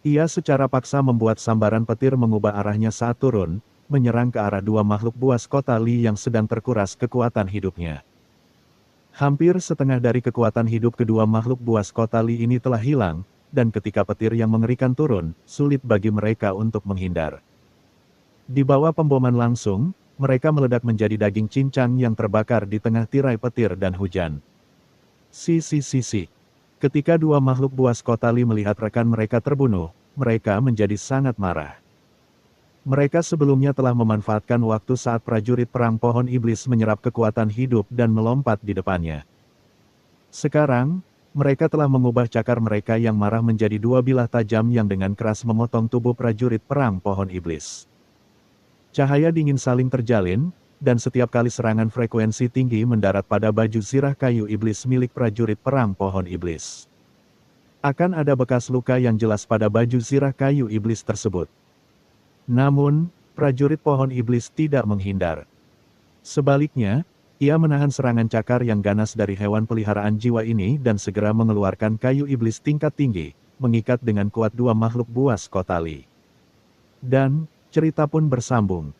Ia secara paksa membuat sambaran petir mengubah arahnya saat turun, menyerang ke arah 2 makhluk buas kota Li yang sedang terkuras kekuatan hidupnya. Hampir setengah dari kekuatan hidup kedua makhluk buas kota Li ini telah hilang, dan ketika petir yang mengerikan turun, sulit bagi mereka untuk menghindar. Di bawah pemboman langsung, mereka meledak menjadi daging cincang yang terbakar di tengah tirai petir dan hujan. Si. Ketika 2 makhluk buas kota Li melihat rekan mereka terbunuh, mereka menjadi sangat marah. Mereka sebelumnya telah memanfaatkan waktu saat prajurit perang pohon iblis menyerap kekuatan hidup dan melompat di depannya. Sekarang, mereka telah mengubah cakar mereka yang marah menjadi 2 bilah tajam yang dengan keras memotong tubuh prajurit perang pohon iblis. Cahaya dingin saling terjalin, dan setiap kali serangan frekuensi tinggi mendarat pada baju zirah kayu iblis milik prajurit perang pohon iblis. Akan ada bekas luka yang jelas pada baju zirah kayu iblis tersebut. Namun, prajurit pohon iblis tidak menghindar. Sebaliknya, ia menahan serangan cakar yang ganas dari hewan peliharaan jiwa ini dan segera mengeluarkan kayu iblis tingkat tinggi, mengikat dengan kuat 2 makhluk buas kota Li. Dan, cerita pun bersambung.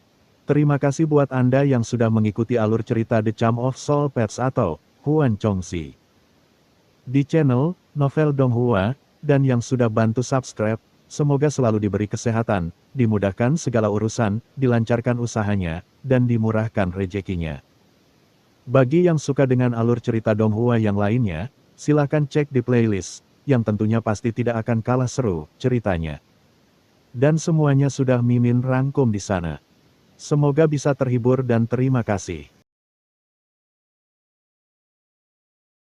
Terima kasih buat Anda yang sudah mengikuti alur cerita The Charm of Soul Pets atau Huan Chongxi di channel Novel Donghua, dan yang sudah bantu subscribe. Semoga selalu diberi kesehatan, dimudahkan segala urusan, dilancarkan usahanya, dan dimurahkan rezekinya. Bagi yang suka dengan alur cerita Donghua yang lainnya, silahkan cek di playlist, yang tentunya pasti tidak akan kalah seru ceritanya. Dan semuanya sudah Mimin rangkum di sana. Semoga bisa terhibur dan terima kasih.